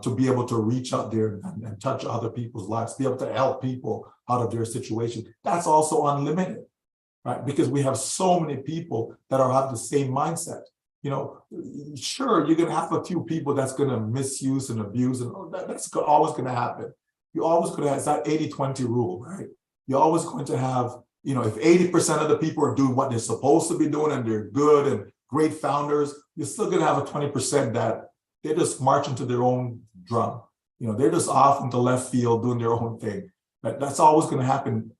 to be able to reach out there and touch other people's lives, be able to help people out of their situation, that's also unlimited, right? Because we have so many people that have the same mindset. You know, sure, you're going to have a few people that's going to misuse and abuse, and that's always going to happen. You're always going to have that 80-20 rule, right? You're always going to have, you know, if 80% of the people are doing what they're supposed to be doing and they're good and great founders, you're still going to have a 20% that they're just marching to their own drum. You know, they're just off into left field doing their own thing. That's always going to happen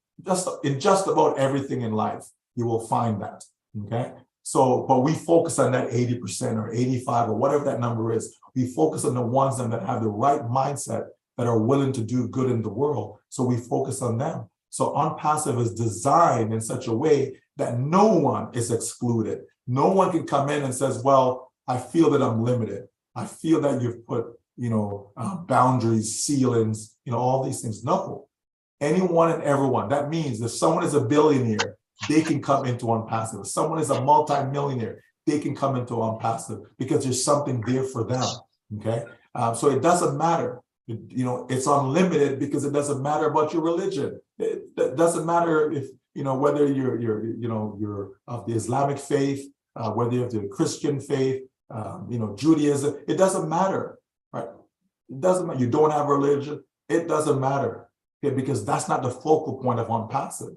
in just about everything in life. You will find that, okay? So, but we focus on that 80% or 85 or whatever that number is. We focus on the ones that have the right mindset, that are willing to do good in the world. So we focus on them. So ONPASSIVE is designed in such a way that no one is excluded. No one can come in and says, well, I feel that I'm limited. I feel that you've put, you know, boundaries, ceilings, you know, all these things. No, anyone and everyone. That means if someone is a billionaire, they can come into ONPASSIVE. If someone is a multi-millionaire, they can come into ONPASSIVE because there's something there for them, okay? So it doesn't matter. You know, it's unlimited because it doesn't matter about your religion. It doesn't matter if, you know, whether you're of the Islamic faith, whether you're of the Christian faith, you know, Judaism, it doesn't matter, right? It doesn't matter. You don't have religion, it doesn't matter, okay? Because that's not the focal point of ONPASSIVE,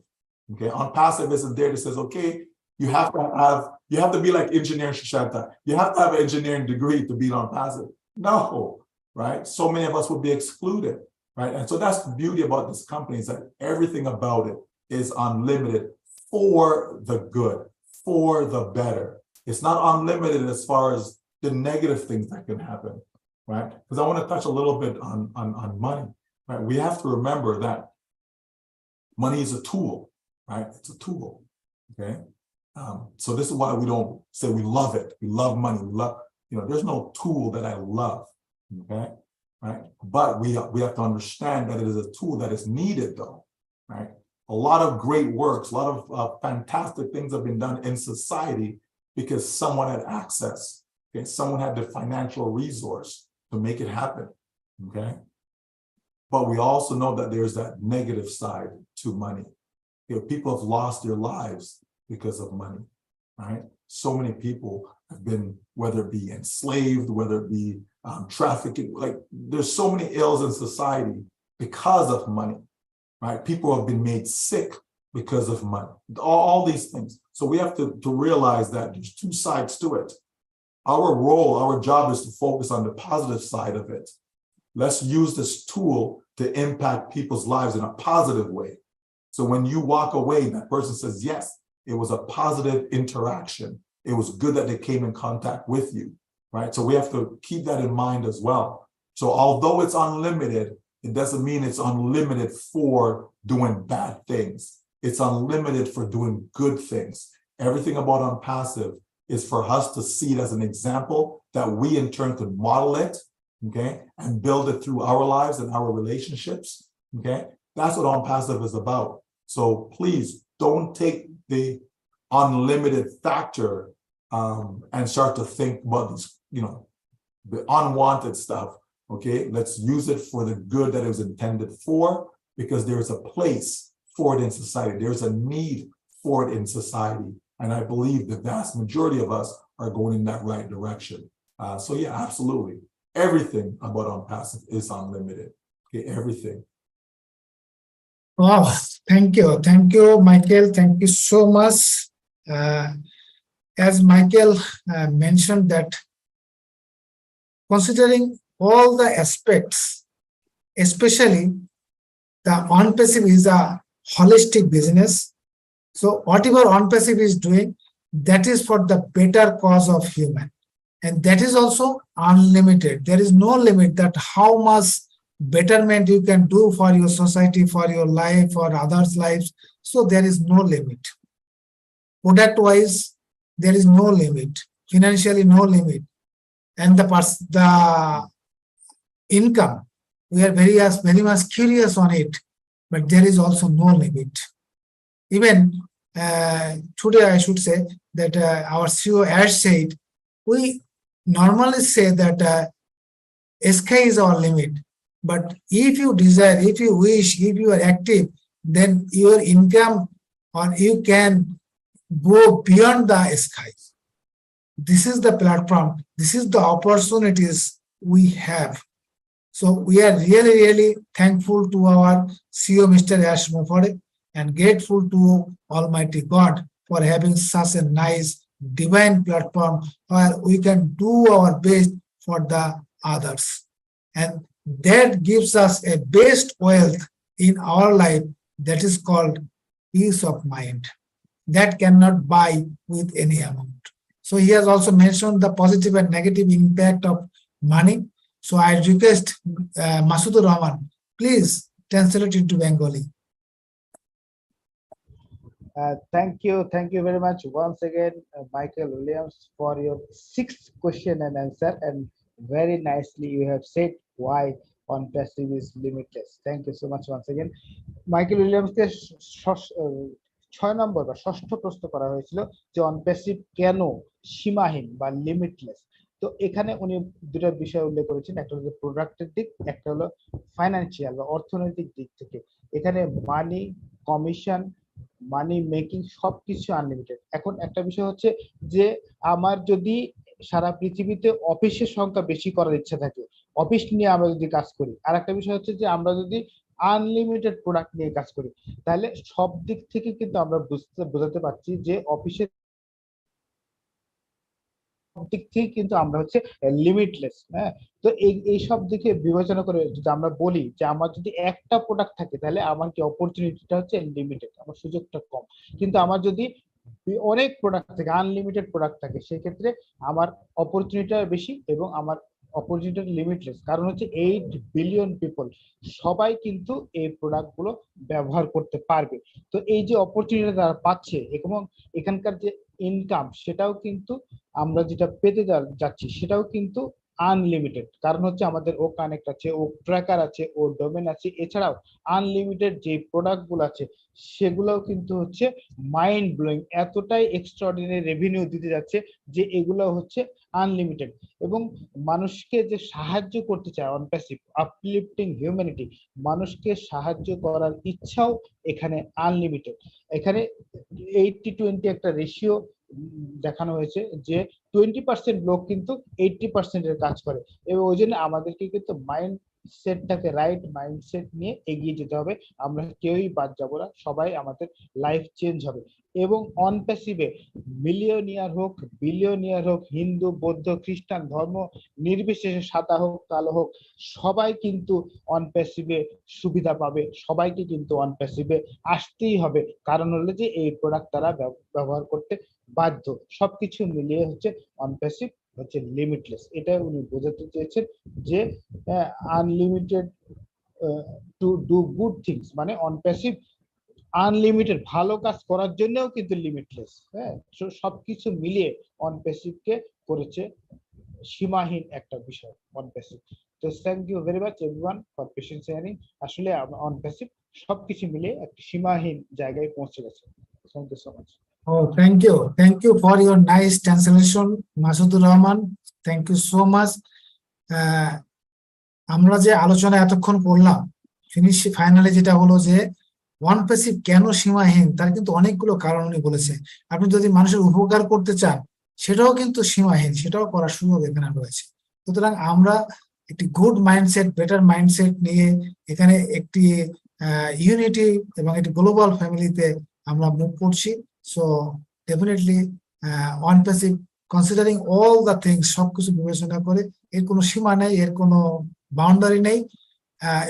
okay? ONPASSIVE isn't there that says, okay, you have to be like engineer Shashanta. You have to have an engineering degree to be ONPASSIVE. No. Right? So many of us would be excluded, right? And so that's the beauty about this company, is that everything about it is unlimited for the good, for the better. It's not unlimited as far as the negative things that can happen, right? Because I want to touch a little bit on money, right? We have to remember that money is a tool, right? It's a tool, okay? So this is why we don't say we love it. We love money. We love, you know, there's no tool that I love. Okay, right? But we have to understand that it is a tool that is needed, though, right? A lot of great works, a lot of fantastic things have been done in society because someone had access, okay? Someone had the financial resource to make it happen, okay? But we also know that there's that negative side to money. You know, people have lost their lives because of money, right? So many people have been, whether it be enslaved, whether it be trafficking, like there's so many ills in society because of money, right? People have been made sick because of money, all these things. So we have to realize that there's two sides to it. Our role, our job is to focus on the positive side of it. Let's use this tool to impact people's lives in a positive way. So when you walk away, that person says, yes, it was a positive interaction. It was good that they came in contact with you, right? So we have to keep that in mind as well. So although it's unlimited, it doesn't mean it's unlimited for doing bad things. It's unlimited for doing good things. Everything about ONPASSIVE is for us to see it as an example that we in turn could model it, okay, and build it through our lives and our relationships, okay? That's what ONPASSIVE is about. So please don't take the unlimited factor and start to think about this, you know, the unwanted stuff, okay? Let's use it for the good that it was intended for, because there's a place for it in society. There's a need for it in society. And I believe the vast majority of us are going in that right direction. So yeah, absolutely. Everything about ONPASSIVE is unlimited, okay? Everything. Wow, thank you, Michael. Thank you so much. As Michael mentioned, that considering all the aspects, especially the ONPASSIVE is a holistic business. So whatever ONPASSIVE is doing, that is for the better cause of human. And that is also unlimited. There is no limit that how much betterment you can do for your society, for your life, for others' lives. So there is no limit. Product-wise, there is no limit. Financially, no limit. And the income, we are very much curious on it, but there is also no limit. Even today, I should say that our CEO Ash said, we normally say that sky is our limit. But if you desire, if you wish, if you are active, then your income or you can go beyond the sky. This is the platform. This is the opportunities we have. So we are really thankful to our CEO, Mr. Ash Mofore, and grateful to Almighty God for having such a nice divine platform where we can do our best for the others. And that gives us a best wealth in our life that is called peace of mind. That cannot buy with any amount. So he has also mentioned the positive and negative impact of money. So I request Masudur Rahman, please translate into Bengali. Thank you very much once again, Michael Williams, for your 6th question and answer, and very nicely you have said why ONPASSIVE is limitless. Thank you so much once again. Michael Williams কে 6 নম্বর বা 6ষ্ঠ প্রশ্ন করা হয়েছিল যে ONPASSIVE কেন সীমাহীন বা limitless. তো এখানে উনি দুটো বিষয় উল্লেখ করেছেন, একটা হলো প্রোডাক্টের দিক, একটা হলো ফাইনান্সিয়াল বা অর্থনৈতিক দিক থেকে। এখানে মানি, কমিশন, মানি মেকিং সবকিছু আনলিমিটেড। এখন একটা বিষয় হচ্ছে যে আমার যদি সারা পৃথিবীতে অফিসের সংখ্যা বেশি করার ইচ্ছা থাকে, অফিস নিয়ে আমরা যদি কাজ করি, আর একটা বিষয় হচ্ছে যে আমরা যদি আনলিমিটেড প্রোডাক্ট নিয়ে কাজ করি, তাহলে সব দিক থেকে কিন্তু আমরা বোঝাতে পারছি যে অফিসের দিক থেকে কিন্তু আমরা হচ্ছে লিমিটলেস। হ্যাঁ, তো এই সব দিকে বিবেচনা করে যদি আমরা বলি যে আমার যদি একটা প্রোডাক্ট থাকে তাহলে আমার কি অপরচুনিটিটা হচ্ছে লিমিটেড, আমার সুযোগটা কম। কিন্তু আমার যদি অনেক প্রোডাক্ট থাকে, আনলিমিটেড প্রোডাক্ট থাকে, সেক্ষেত্রে আমার অপরচুনিটিটা বেশি এবং আমার অপরচুনিটি লিমিটলেস। কারণ হচ্ছে 8 বিলিয়ন পিপল সবাই কিন্তু এই প্রোডাক্ট গুলো ব্যবহার করতে পারবে। তো এই যে অপরচুনিটি তারা পাচ্ছে এবং এখানকার যে ইনকাম, সেটাও কিন্তু আমরা যেটা পেতে যাচ্ছি সেটাও কিন্তু আনলিমিটেড। কারণ হচ্ছে আমাদের ও কানেক্ট আছে, ও ট্র্যাকার আছে, ও ডোমেন আছে। এছাড়াও আনলিমিটেড যে প্রোডাক্ট গুলো আছে সেগুলোও কিন্তু হচ্ছে মাইন্ড ব্লোয়িং, এতটাই এক্সট্রাঅর্ডিনারি রেভিনিউ দিতে যাচ্ছে যে এগুলো হচ্ছে আনলিমিটেড। এবং মানুষকে যে সাহায্য করতে চায় ONPASSIVE, আপলিফটিং হিউম্যানিটি, মানুষকে সাহায্য করার ইচ্ছাও এখানে আনলিমিটেড। এখানে 80-20 একটা রেশিও দেখানো হয়েছে যে 20% লোক কিন্তু 80% এর কাজ করে। এবং ওই জন্য আমাদেরকে কিন্তু মাইন্ডসেটটাকে রাইট মাইন্ডসেট নিয়ে এগিয়ে যেতে হবে। আমরা কেউই বাদ যাবো না, সবাই আমাদের লাইফ চেঞ্জ হবে। এবং ONPASSIVE মিলিয়নিয়ার হোক, বিলিয়নিয়ার হোক, হিন্দু, বৌদ্ধ, খ্রিস্টান ধর্ম নির্বিশেষে, সাদা হোক, কালো হোক, সবাই কিন্তু ONPASSIVE সুবিধা পাবে। সবাইকে কিন্তু ONPASSIVE আসতেই হবে। কারণ হলো যে এই প্রোডাক্ট তারা ব্যবহার করতে বাধ্য। সবকিছু মিলিয়ে হচ্ছে ONPASSIVE হচ্ছে লিমিটলেস। এটা উনি বোঝাতে চেয়েছেন যে unlimited to do good things, মানে ONPASSIVE আনলিমিটেড ভালো কাজ করার জন্যও কিন্তু লিমিটলেস। হ্যাঁ, সবকিছু মিলিয়ে ONPASSIVE কে করেছে সীমাহীন একটা বিষয় ONPASSIVE। তো thank you very much everyone for patience hearing. আসলে ONPASSIVE সবকিছু মিলিয়ে একটা সীমাহীন জায়গায় পৌঁছে গেছে। Thank you so much. Oh, thank you for your nice translation, Masudur Rahman. Thank you so much. আমরা যে আলোচনা এতক্ষণ করলাম, ফাইনালি যেটা হলো যে ONPASSIVE কেন সীমাহীন, তার কিন্তু অনেকগুলো কারণ উনি বলেছে। আপনি যদি মানুষের উপকার করতে চান সেটাও কিন্তু সীমাহীন, সেটাও করার সুযোগ এখানে রয়েছে। সুতরাং আমরা একটি গুড মাইন্ডসেট, বেটার মাইন্ডসেট নিয়ে এখানে একটি ইউনিটি এবং একটি গ্লোবাল ফ্যামিলিতে আমরা মুভ করছি। So definitely ONPASSIVE considering all the things, সবকিছু বিবেচনা করে এর কোনো সীমা নেই, এর কোনো বাউন্ডারি নেই,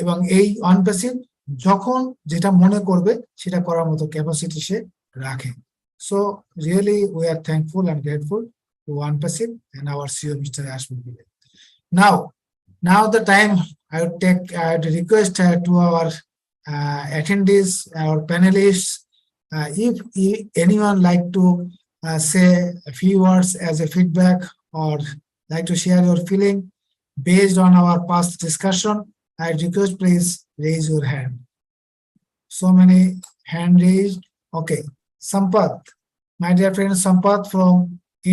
এবং এই অনপ্যাসিভ যখন যেটা মনে করবে সেটা করার মতো ক্যাপাসিটি সে রাখে। So really we are thankful and grateful to ONPASSIVE and our CEO Mr. Ashwin. Now the time I would request to our attendees, our panelists, if anyone like to say a few words as a feedback or like to share your feeling based on our past discussion, I request please raise your hand. So many hand raised. Okay, Sampath, my dear friend Sampath from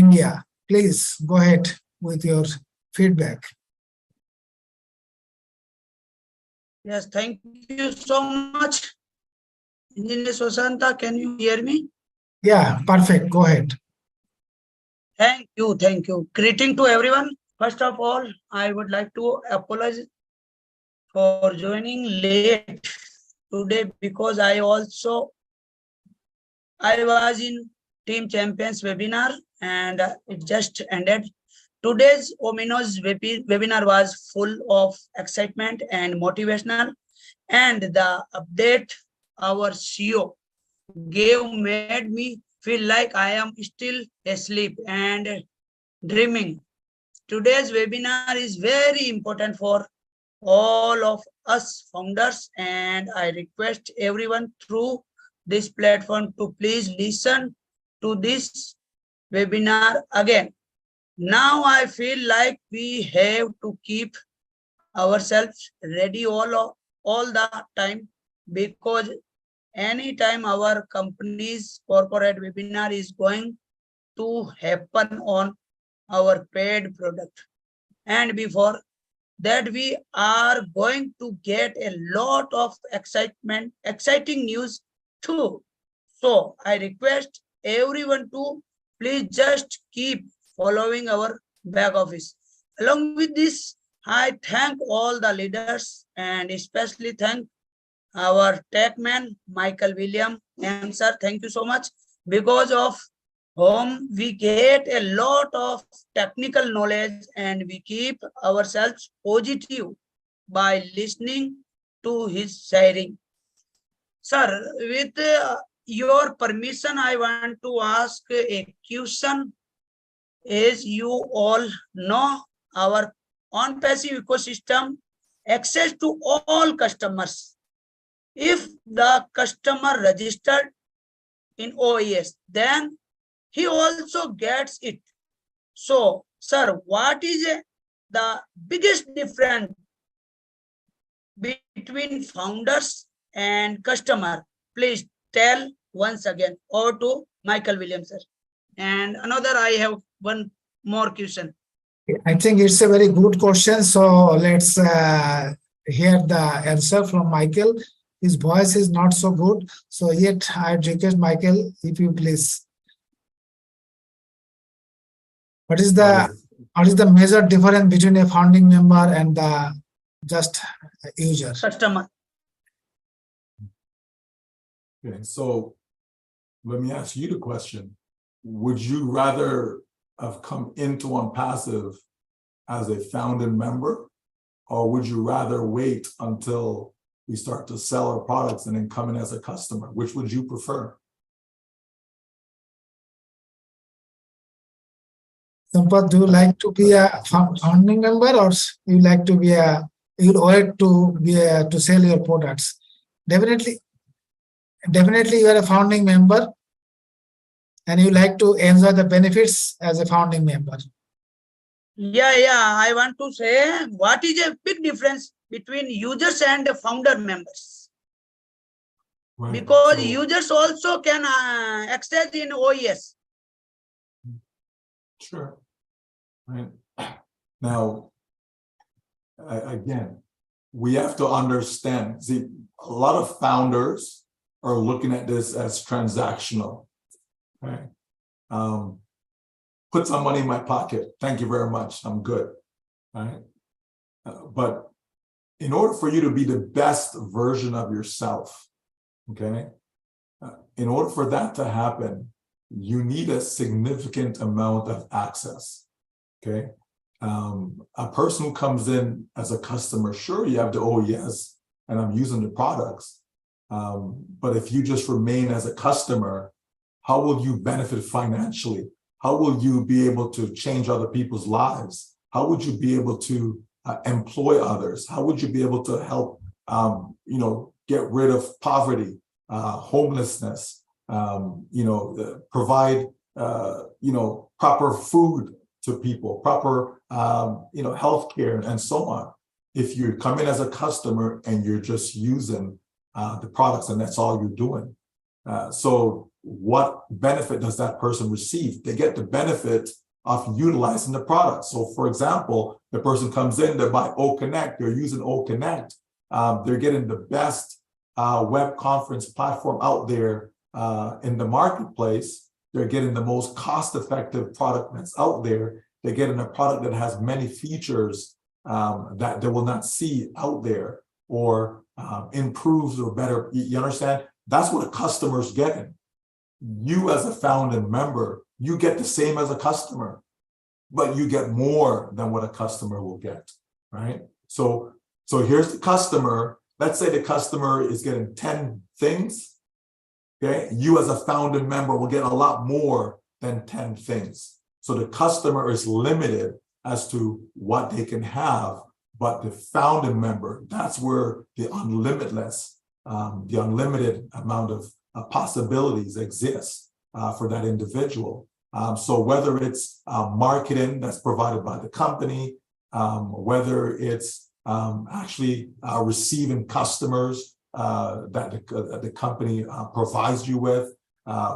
India, please go ahead with your feedback. Yes, thank you so much. Engineer Susanta, can you hear me? Yeah, perfect. Go ahead. Thank you, thank you. Greeting to everyone. First of all, I would like to apologize for joining late today because I was in Team Champions webinar and it just ended. Today's ominous webinar was full of excitement and motivational, and the update our CEO gave made me feel like I am still asleep and dreaming. Today's webinar is very important for all of us founders, and I request everyone through this platform to please listen to this webinar again. Now I feel like we have to keep ourselves ready all the time, because anytime our company's corporate webinar is going to happen on our paid product, and before that we are going to get a lot of exciting news too. So I request everyone to please just keep following our back office. Along with this, I thank all the leaders and especially thank our tech man, Michael William. Sir, thank you so much, because of whom we get a lot of technical knowledge and we keep ourselves positive by listening to his sharing. Sir, with your permission, I want to ask a question. As you all know, our ONPASSIVE ecosystem access to all customers. If the customer registered in OES, then he also gets it. So, sir, what is the biggest difference between founders and customer? Please tell once again. Over to Michael Williams, sir. And another, I have one more question. I think it's a very good question. So let's hear the answer from Michael. His voice is not so good. So yet I request Michael, if you please. What is the major difference between a founding member and the just user? Customer. Okay, so let me ask you the question. Would you rather have come into ONPASSIVE as a founding member, or would you rather wait until we start to sell our products and then come in as a customer? Which would you prefer? Sampath, do you like to be a founding member, or you like to be you'll wait to sell your products? Definitely you are a founding member and you like to enjoy the benefits as a founding member. Yeah, I want to say, what is a big difference between users and founder members? Right, Because so- users also can access in OES. Sure. Right. Now, again, we have to understand, see, a lot of founders are looking at this as transactional. Right. Put some money in my pocket. Thank you very much. I'm good. Right. But in order for you to be the best version of yourself, okay, in order for that to happen, you need a significant amount of access. Okay. A person who comes in as a customer, sure, you have the, oh yes, and I'm using the products. But if you just remain as a customer, how will you benefit financially? How will you be able to change other people's lives? How would you be able to employ others? How would you be able to help, get rid of poverty, homelessness, provide, proper food to people, proper, healthcare, and so on. If you come in as a customer and you're just using the products and that's all you're doing. So what benefit does that person receive? They get the benefit of utilizing the product. So for example, the person comes in, they buy OConnect, they're using OConnect, they're getting the best web conference platform out there in the marketplace. They're getting the most cost-effective product that's out there. They're getting a product that has many features that they will not see out there, or improves or better. You understand? That's what a customer's getting. You as a founding member, you get the same as a customer, but you get more than what a customer will get, right? So here's the customer. Let's say the customer is getting 10 things, okay? You as a founding member will get a lot more than 10 things. So the customer is limited as to what they can have, but the founding member, that's where the unlimited amount of possibilities exist for that individual. So whether it's marketing that's provided by the company, whether it's actually receiving customers that the company provides you with,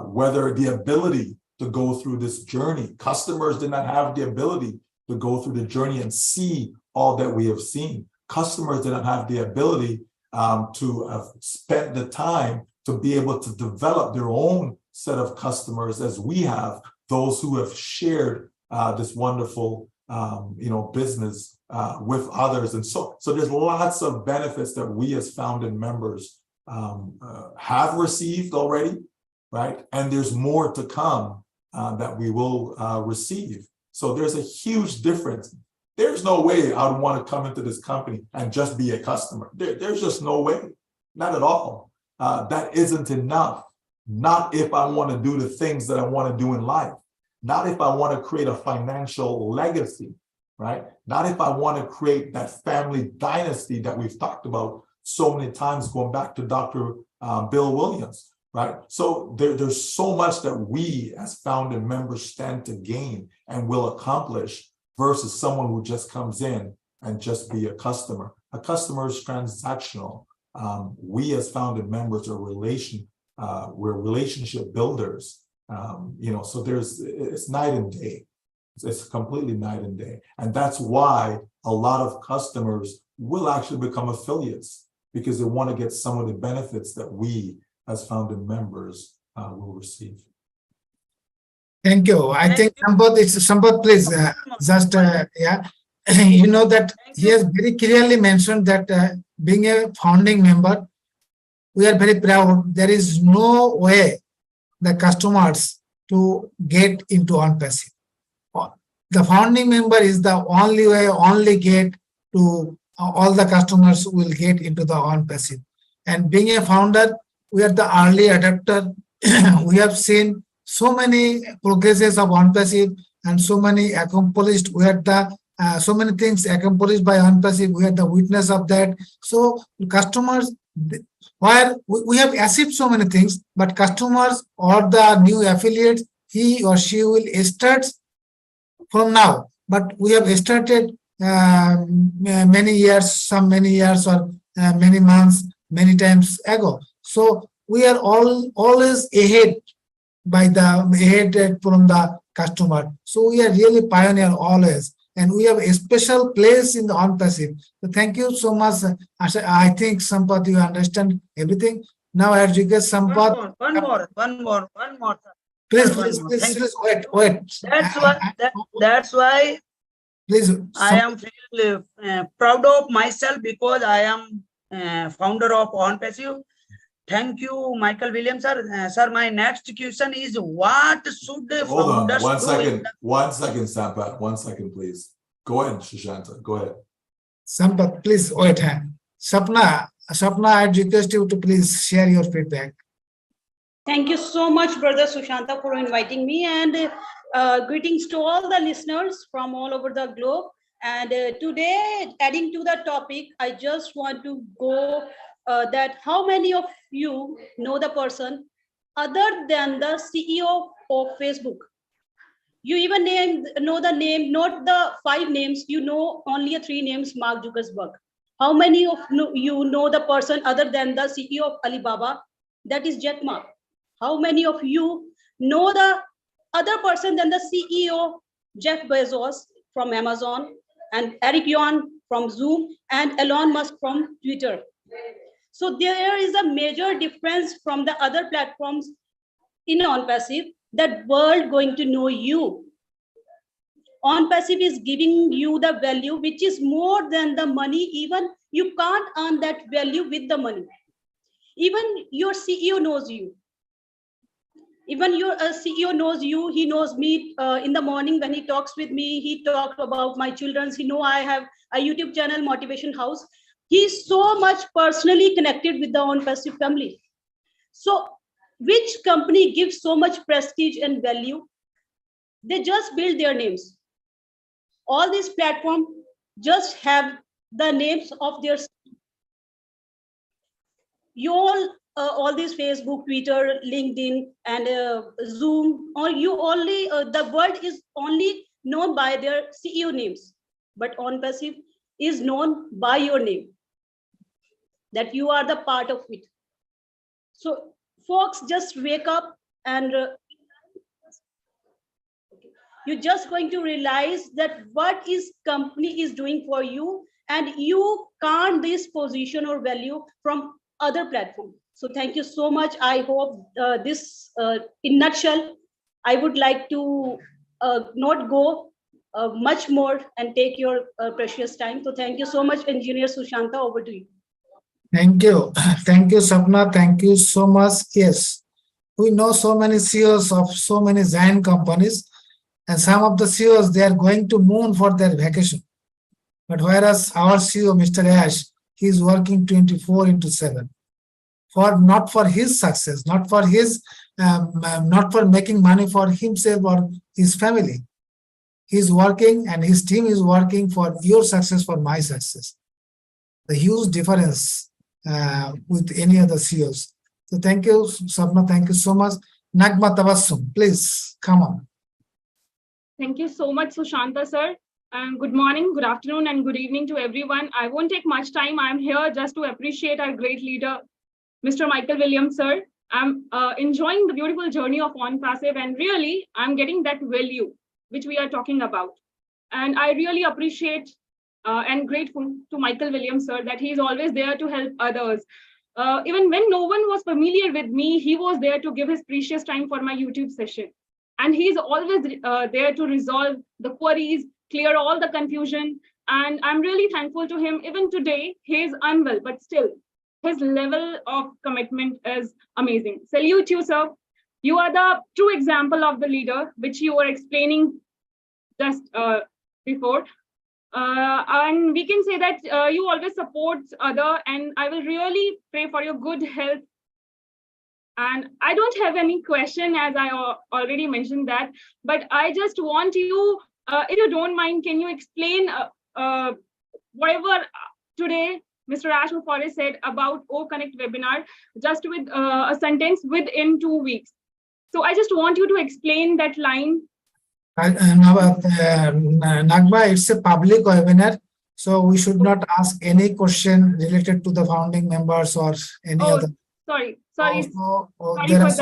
whether the ability to go through this journey. Customers did not have the ability to go through the journey and see all that we have seen. Customers did not have the ability to have spent the time to be able to develop their own set of customers, as we have, those who have shared this wonderful business with others. And so there's lots of benefits that we as founding members have received already, right? And there's more to come that we will receive. So there's a huge difference. There's no way I would want to come into this company and just be a customer. There's just no way, not at all. That isn't enough. Not if I want to do the things that I want to do in life. Not if I want to create a financial legacy, right? Not if I want to create that family dynasty that we've talked about so many times, going back to Dr. Bill Williams, right? So there's so much that we as founding members stand to gain and will accomplish versus someone who just comes in and just be a customer. A customer is transactional. We as founding members are we're relationship builders. So it's night and day. It's completely night and day. And that's why a lot of customers will actually become affiliates, because they want to get some of the benefits that we as founding members will receive. Thank you. I think Sampath, please just yeah. You know that he has very clearly mentioned that being a founding member, we are very proud. There is no way the customers to get into ONPASSIVE. The founding member is the only way, only gate to all the customers will get into the ONPASSIVE. And being a founder, we are the early adopter. We have seen so many progresses of ONPASSIVE and so many accomplished. We had the so many things accomplished by ONPASSIVE. We are the witness of that. So customers, where we have achieved so many things, but customers or the new affiliates, he or she will start from now. But we have started many years or many months, many times ago. So we are always ahead from the customer. So we are really pioneer always. And we have a special place in the ONPASSIVE. So thank you so much. I think Sampath, you understand everything. Now I get Sampath. One more. Please, wait. That's why please. I am feel proud of myself, because I am founder of ONPASSIVE. Thank you, Michael Williams, sir. Sir, my next question is, what should the Hold on, founders one do? second, Sampath, 1 second, please. Go ahead, Sushanta. Go ahead. Sampath, please wait. Sapna, I request you to please share your feedback. Thank you so much, Brother Sushanta, for inviting me, and greetings to all the listeners from all over the globe. And today, adding to the topic, I just want to go that how many of you know the person other than the CEO of Facebook? You even know the name, not the 5 names, you know only 3 names, Mark Zuckerberg. How many of you know the person other than the CEO of Alibaba? That is Jack Ma. How many of you know the other person than the CEO, Jeff Bezos from Amazon, and Eric Yuan from Zoom, and Elon Musk from Twitter? So there is a major difference from the other platforms in OnPassive, that world going to know you. OnPassive is giving you the value which is more than the money. Even you can't earn that value with the money. Even your CEO knows you. Even your CEO knows you. He knows me in the morning when he talks with me. He talks about my children. He know I have a YouTube channel, Motivation House. He's so much personally connected with the OnPassive family. So which company gives so much prestige and value? They just build their names. All these platforms just have the names of their, you all these Facebook, Twitter, LinkedIn, and Zoom, or you only the world is only known by their CEO names, but OnPassive is known by your name, that you are the part of it. So folks, just wake up, and you're just going to realize that what is company is doing for you, and you can't this position or value from other platform. So thank you so much. I hope this in nutshell, I would like to not go much more and take your precious time. So thank you so much, Engineer Sushanta. Over to you. Thank you. Thank you, Sapna. Thank you so much. Yes, we know so many CEOs of so many giant companies, and some of the CEOs, they are going to moon for their vacation. But whereas our CEO, Mr. Ash, he is working 24/7 not for his success, not for his, not for making money for himself or his family. He's working, and his team is working for your success, for my success. The huge difference with any other CEOs. So thank you, Sapna. Thank you so much. Nagma Tabassum, please come on. Thank you so much, Sushanta sir. Good morning, good afternoon, and good evening to everyone. I won't take much time. I'm here just to appreciate our great leader, Mr. Michael Williams sir. I'm enjoying the beautiful journey of OnPassive, and really, I'm getting that value which we are talking about. And I really appreciate and grateful to Michael Williams sir that he is always there to help others. Even when no one was familiar with me, he was there to give his precious time for my YouTube session. And he's always there to resolve the queries, clear all the confusion. And I'm really thankful to him. Even today, he is unwell, but still, his level of commitment is amazing. Salute you, sir. You are the true example of the leader, which you were explaining just before. And we can say that you always support others, and I will really pray for your good health. And I don't have any question, as I already mentioned that, but I just want you, if you don't mind, can you explain whatever today Mr. Ash Mufare said about O-Connect webinar, just with a sentence within 2 weeks. So I just want you to explain that line. Nagma, it's a public webinar, so we should not ask any question related to the founding members or any other. Sorry. There are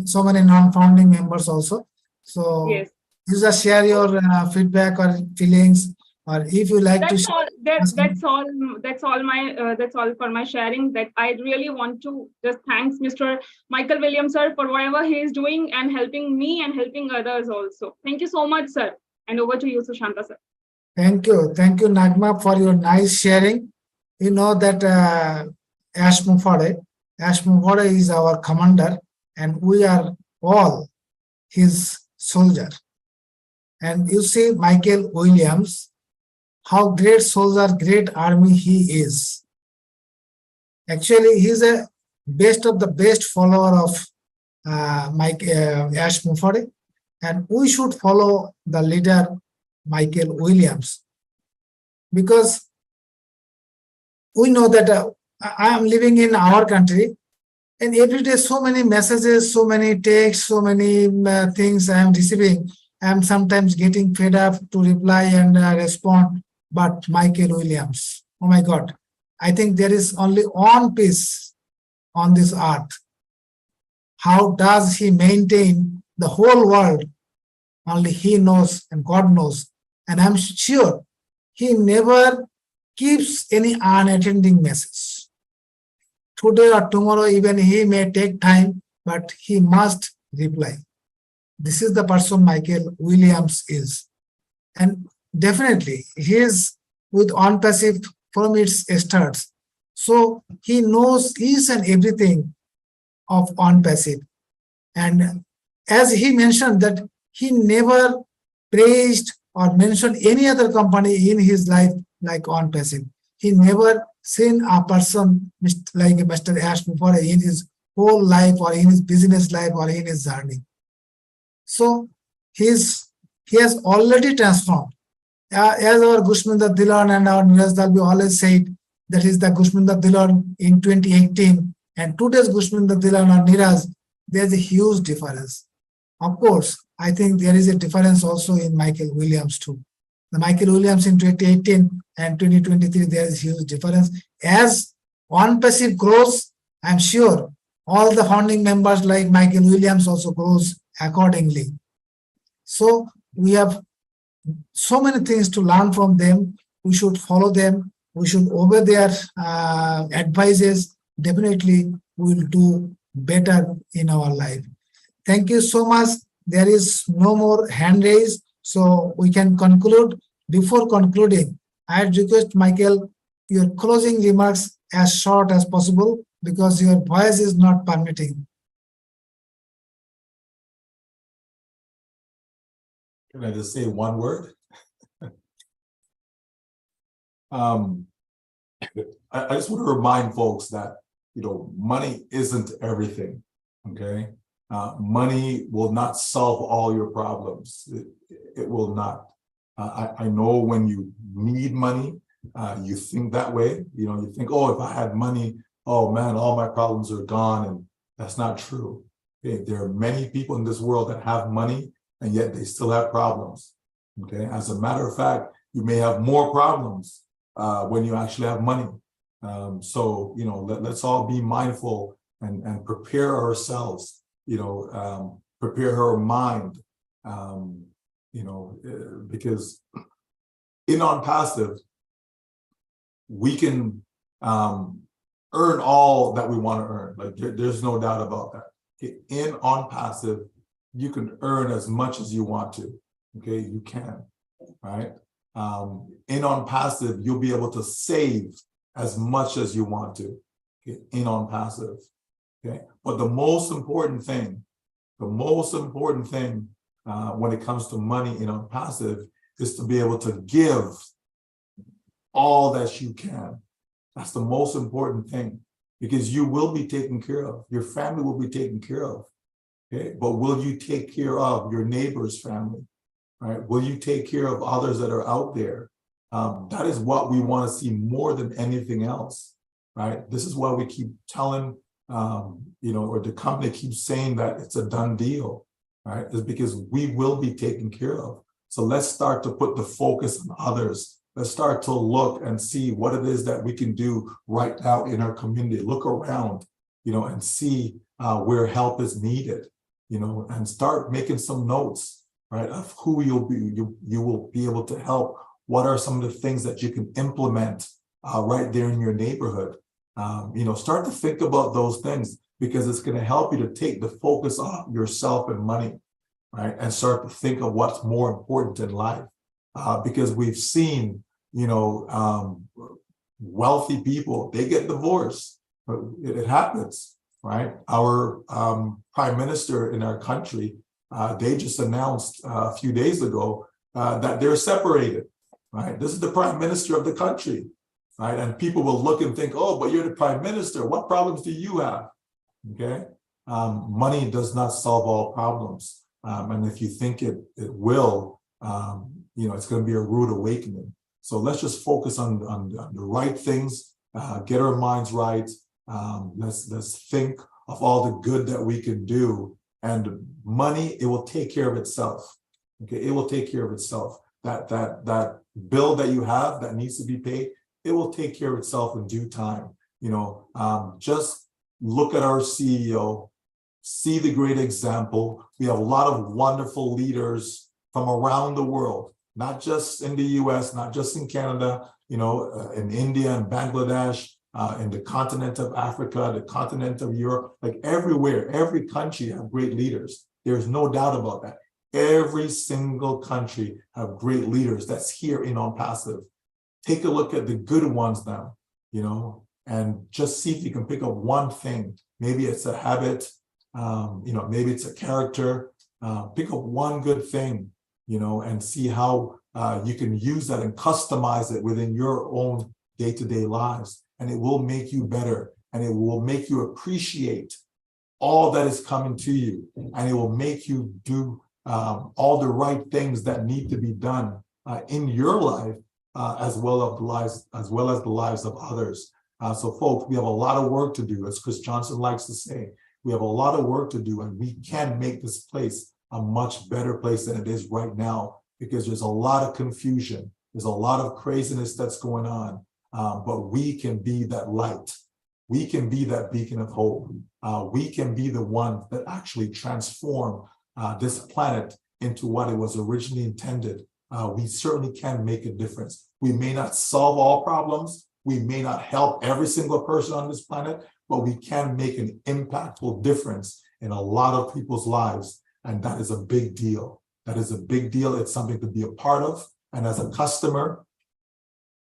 so many non-founding members also. So yes, you just share your feedback or feelings, or if you like to share. That's all for my sharing. That I really want to just thanks Mr. Michael Williams sir for whatever he is doing and helping me and helping others also. Thank you so much, sir. And over to you, Sushanta sir. Thank you, Nagma, for your nice sharing. You know that Ash Mufare is our commander, and we are all his soldier. And you see, Michael Williams, how great soldier, great army he is. Actually, he's a best of the best follower of Ash Mufore, and we should follow the leader Michael Williams, because we know that I am living in our country, and every day so many messages, so many texts, so many things I am receiving. I am sometimes getting fed up to reply and respond. But Michael Williams, oh my God, I think there is only one peace on this earth. How does he maintain the whole world? Only he knows and God knows. And I'm sure he never keeps any unattending message. Today or tomorrow, even he may take time, but he must reply. This is the person Michael Williams is. And definitely, he is with ONPASSIVE from its starts. So he knows each and everything of ONPASSIVE. And as he mentioned that he never praised or mentioned any other company in his life like ONPASSIVE. He never seen a person like Mr. Ash Mufore in his whole life or in his business life or in his journey. So he has already transformed. As our Gushminder Dhillon and our Niraj Dalvi always said, that is the Gushminder Dhillon in 2018 and today's Gushminder Dhillon or Niraj, there's a huge difference. Of course, I think there is a difference also in Michael Williams too. The Michael Williams in 2018 and 2023, there is huge difference. As ONPASSIVE grows, I'm sure all the founding members like Michael Williams also grows accordingly. So we have so many things to learn from them. We should follow them. We should obey their advices. Definitely, we will do better in our life. Thank you so much. There is no more hand raise, so we can conclude. Before concluding, I request Michael, your closing remarks as short as possible because your voice is not permitting. Can I just say one word? I just want to remind folks that, money isn't everything, okay? Money will not solve all your problems. It will not. I know when you need money, you think that way. You think, oh, if I had money, oh man, all my problems are gone. And that's not true. Okay? There are many people in this world that have money and yet they still have problems. Okay. As a matter of fact, you may have more problems when you actually have money. So, let's all be mindful and prepare ourselves, prepare our mind, because in ONPASSIVE, we can earn all that we want to earn. Like there's no doubt about that. Okay? In ONPASSIVE, you can earn as much as you want to. Okay, you can, right? In ONPASSIVE, you'll be able to save as much as you want to. Okay? In ONPASSIVE. Okay, but the most important thing when it comes to money in ONPASSIVE is to be able to give all that you can. That's the most important thing, because you will be taken care of. Your family will be taken care of. Okay, but will you take care of your neighbor's family? Right? Will you take care of others that are out there? That is what we want to see more than anything else. Right? This is why we keep telling, or the company keeps saying that it's a done deal. Right? It's because we will be taken care of. So let's start to put the focus on others. Let's start to look and see what it is that we can do right now in our community. Look around, and see where help is needed, and start making some notes, right, of who you will be able to help. What are some of the things that you can implement right there in your neighborhood? Start to think about those things, because it's going to help you to take the focus off yourself and money, right, and start to think of what's more important in life. Because we've seen, wealthy people, they get divorced. It happens, right? Our prime minister in our country, they just announced a few days ago that they're separated. right? This is the prime minister of the country, right? And people will look and think, oh, but you're the prime minister. What problems do you have? Okay. Money does not solve all problems. And if you think it will, it's going to be a rude awakening. So let's just focus on the right things, get our minds right. Let's think of all the good that we can do, and money, it will take care of itself. Okay, it will take care of itself. That bill that you have that needs to be paid, it will take care of itself in due time. Just look at our CEO, see the great example. We have a lot of wonderful leaders from around the world, not just in the US, not just in Canada, in India and Bangladesh, in the continent of Africa, the continent of Europe, like everywhere, every country have great leaders. There's no doubt about that. Every single country have great leaders that's here in ONPASSIVE. Take a look at the good ones now, and just see if you can pick up one thing. Maybe it's a habit, maybe it's a character. Pick up one good thing, and see how you can use that and customize it within your own day-to-day lives. And it will make you better, and it will make you appreciate all that is coming to you, and it will make you do all the right things that need to be done in your life, as well as the lives of others. So folks, we have a lot of work to do, as Chris Johnson likes to say. We have a lot of work to do, and we can make this place a much better place than it is right now, because there's a lot of confusion. There's a lot of craziness that's going on, but we can be that light. We can be that beacon of hope. We can be the one that actually transform this planet into what it was originally intended. We certainly can make a difference. We may not solve all problems. We may not help every single person on this planet, but we can make an impactful difference in a lot of people's lives. And that is a big deal. That is a big deal. It's something to be a part of. And as a customer,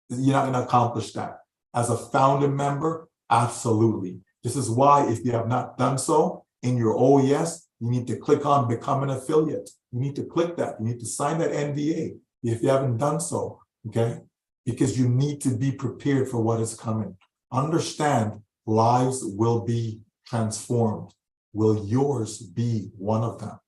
you're not going to accomplish that. As a founding member, absolutely. This is why, if you have not done so, in your OES, you need to click on Become an Affiliate. You need to click that. You need to sign that NDA if you haven't done so, okay? Because you need to be prepared for what is coming. Understand, lives will be transformed. Will yours be one of them?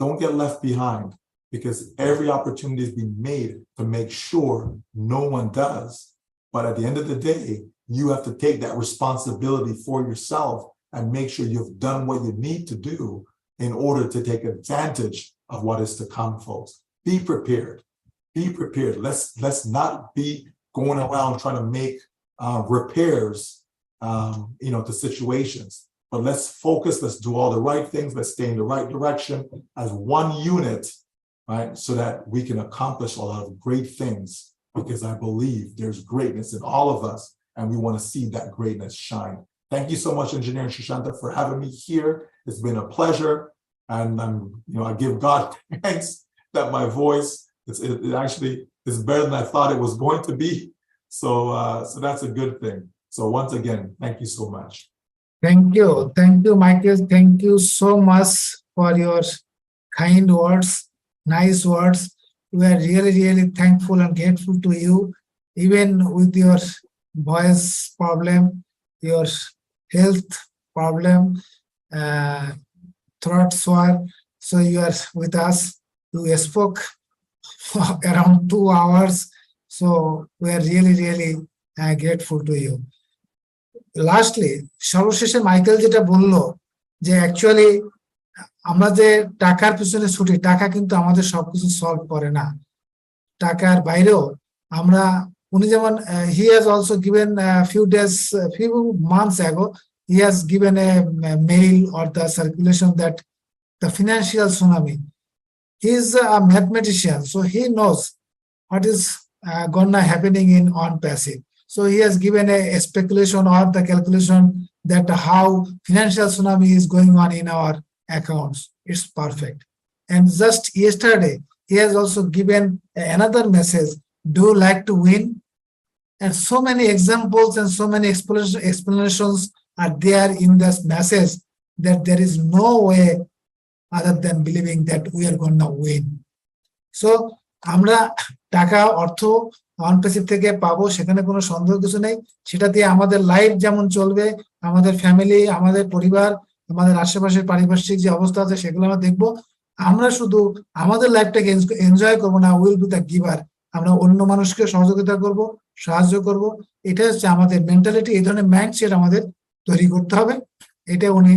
Don't get left behind, because every opportunity is being made to make sure no one does. But at the end of the day, you have to take that responsibility for yourself and make sure you've done what you need to do in order to take advantage of what is to come, folks. Be prepared. Be prepared. Let's not be going around trying to make repairs, to situations. But let's focus. Let's do all the right things. Let's stay in the right direction as one unit, right? So that we can accomplish a lot of great things, because I believe there's greatness in all of us, and we want to see that greatness shine. Thank you so much, Engineer Sushanta, for having me here. It's been a pleasure. And I give God thanks that my voice, it actually is better than I thought it was going to be. So that's a good thing. So once again, thank you so much. Thank you, Michael. Thank you so much for your kind words, nice words. We are really, really thankful and grateful to you, even with your voice problem, your health problem, throat sore. So you are with us. You spoke for around 2 hours. So we are really, really grateful to you. Lastly, সর্বশেষে Michael যেটা বললো যে actually আমরা যে টাকার পিছনে ছুটি, টাকা কিন্তু আমাদের সবকিছু সলভ করে না। টাকার বাইরেও আমরা, উনি যেমন he has also given few months ago, he has given a mail or the circulation that the financial tsunami. He is a mathematician, so he knows what is gonna happening in ONPASSIVE. So he has given a speculation or the calculation that how financial tsunami is going on in our accounts. It's perfect. And just yesterday, he has also given another message. Do you like to win? And so many examples and so many explanations are there in this message that there is no way other than believing that we are going to win. So আমরা টাকা অর্থ অনপ্যাসিভ থেকে পাবো, সেখানে কোনো সন্দেহ কিছু নেই। সেটা দিয়ে আমাদের লাইফ যেমন চলবে, আমাদের ফ্যামিলি, আমাদের পরিবার, আমাদের আশেপাশের পারিপার্শ্বিক যে অবস্থা আছে সেগুলো আমরা দেখবো। আমরা শুধু আমাদের লাইফটাকে এনজয় করবো না, উইল বি দ্য গিভার। আমরা অন্য মানুষকে সহযোগিতা করব, সাহায্য করব। এটা হচ্ছে আমাদের মেন্টালিটি। এই ধরনের মাইন্ডসেট আমাদের তৈরি করতে হবে। এটা উনি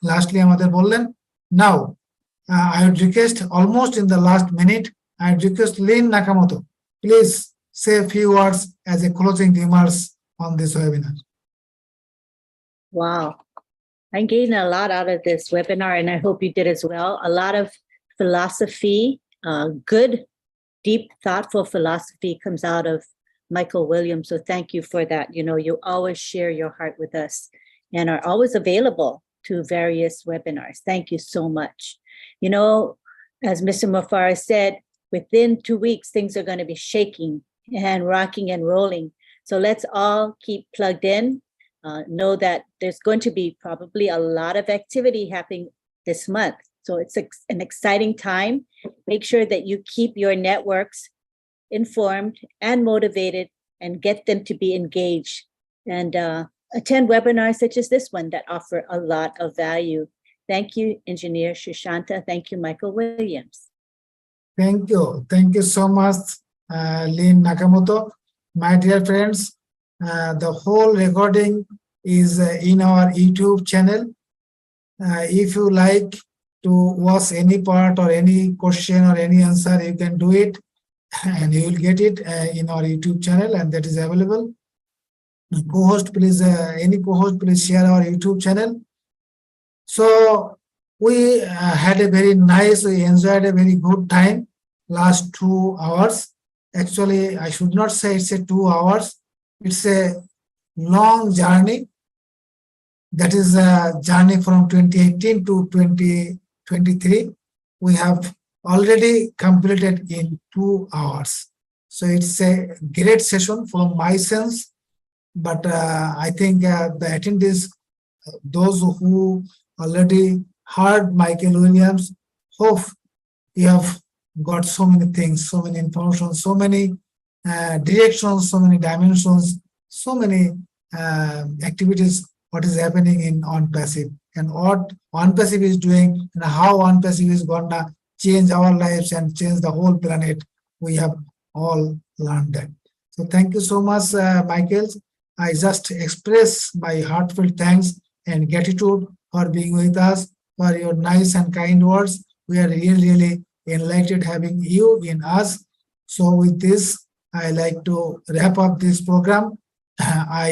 লাস্টলি আমাদের বললেন। নাও I would request, almost in the last minute, I would request Lynn Nakamoto, please say a few words as a closing remarks on this webinar. Wow. I gained a lot out of this webinar, and I hope you did as well. A lot of philosophy, good, deep, thoughtful philosophy comes out of Michael Williams. So thank you for that. You know, you always share your heart with us and are always available to various webinars. Thank you so much. You know, as Mr. Mufara said, within 2 weeks, things are going to be shaking and rocking and rolling. So let's all keep plugged in. Know that there's going to be probably a lot of activity happening this month. So it's an exciting time. Make sure that you keep your networks informed and motivated and get them to be engaged, and attend webinars such as this one that offer a lot of value. Thank you, Engineer Shushanta. Thank you, Michael Williams. Thank you. Thank you so much, Lynn Nakamoto. My dear friends, the whole recording is in our YouTube channel. If you like to watch any part or any question or any answer, you can do it and you will get it in our YouTube channel, and that is available. Co-host, please, any co-host, please share our YouTube channel. So we had a very nice, we enjoyed a very good time last 2 hours. Actually, I should not say it's a 2 hours. It's a long journey. That is a journey from 2018 to 2023. We have already completed in 2 hours. So it's a great session from my sense. But I think the attendees, those who already heard Michael Williams, hope you have got so many things, so many information, so many directions, so many dimensions, so many activities, what is happening in ONPASSIVE and what ONPASSIVE is doing and how ONPASSIVE is going to change our lives and change the whole planet. We have all learned that. So thank you so much, Michael. I just express my heartfelt thanks and gratitude for being with us, for your nice and kind words. We are really enlightened having you in us. So with this, I like to wrap up this program. I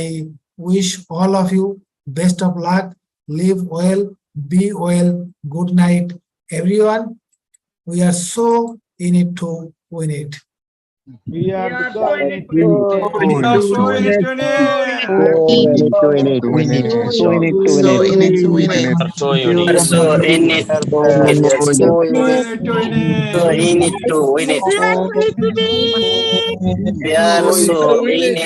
wish all of you best of luck, live well, be well, good night, everyone. We are so in it to win it. We are so so in it. We are so in it.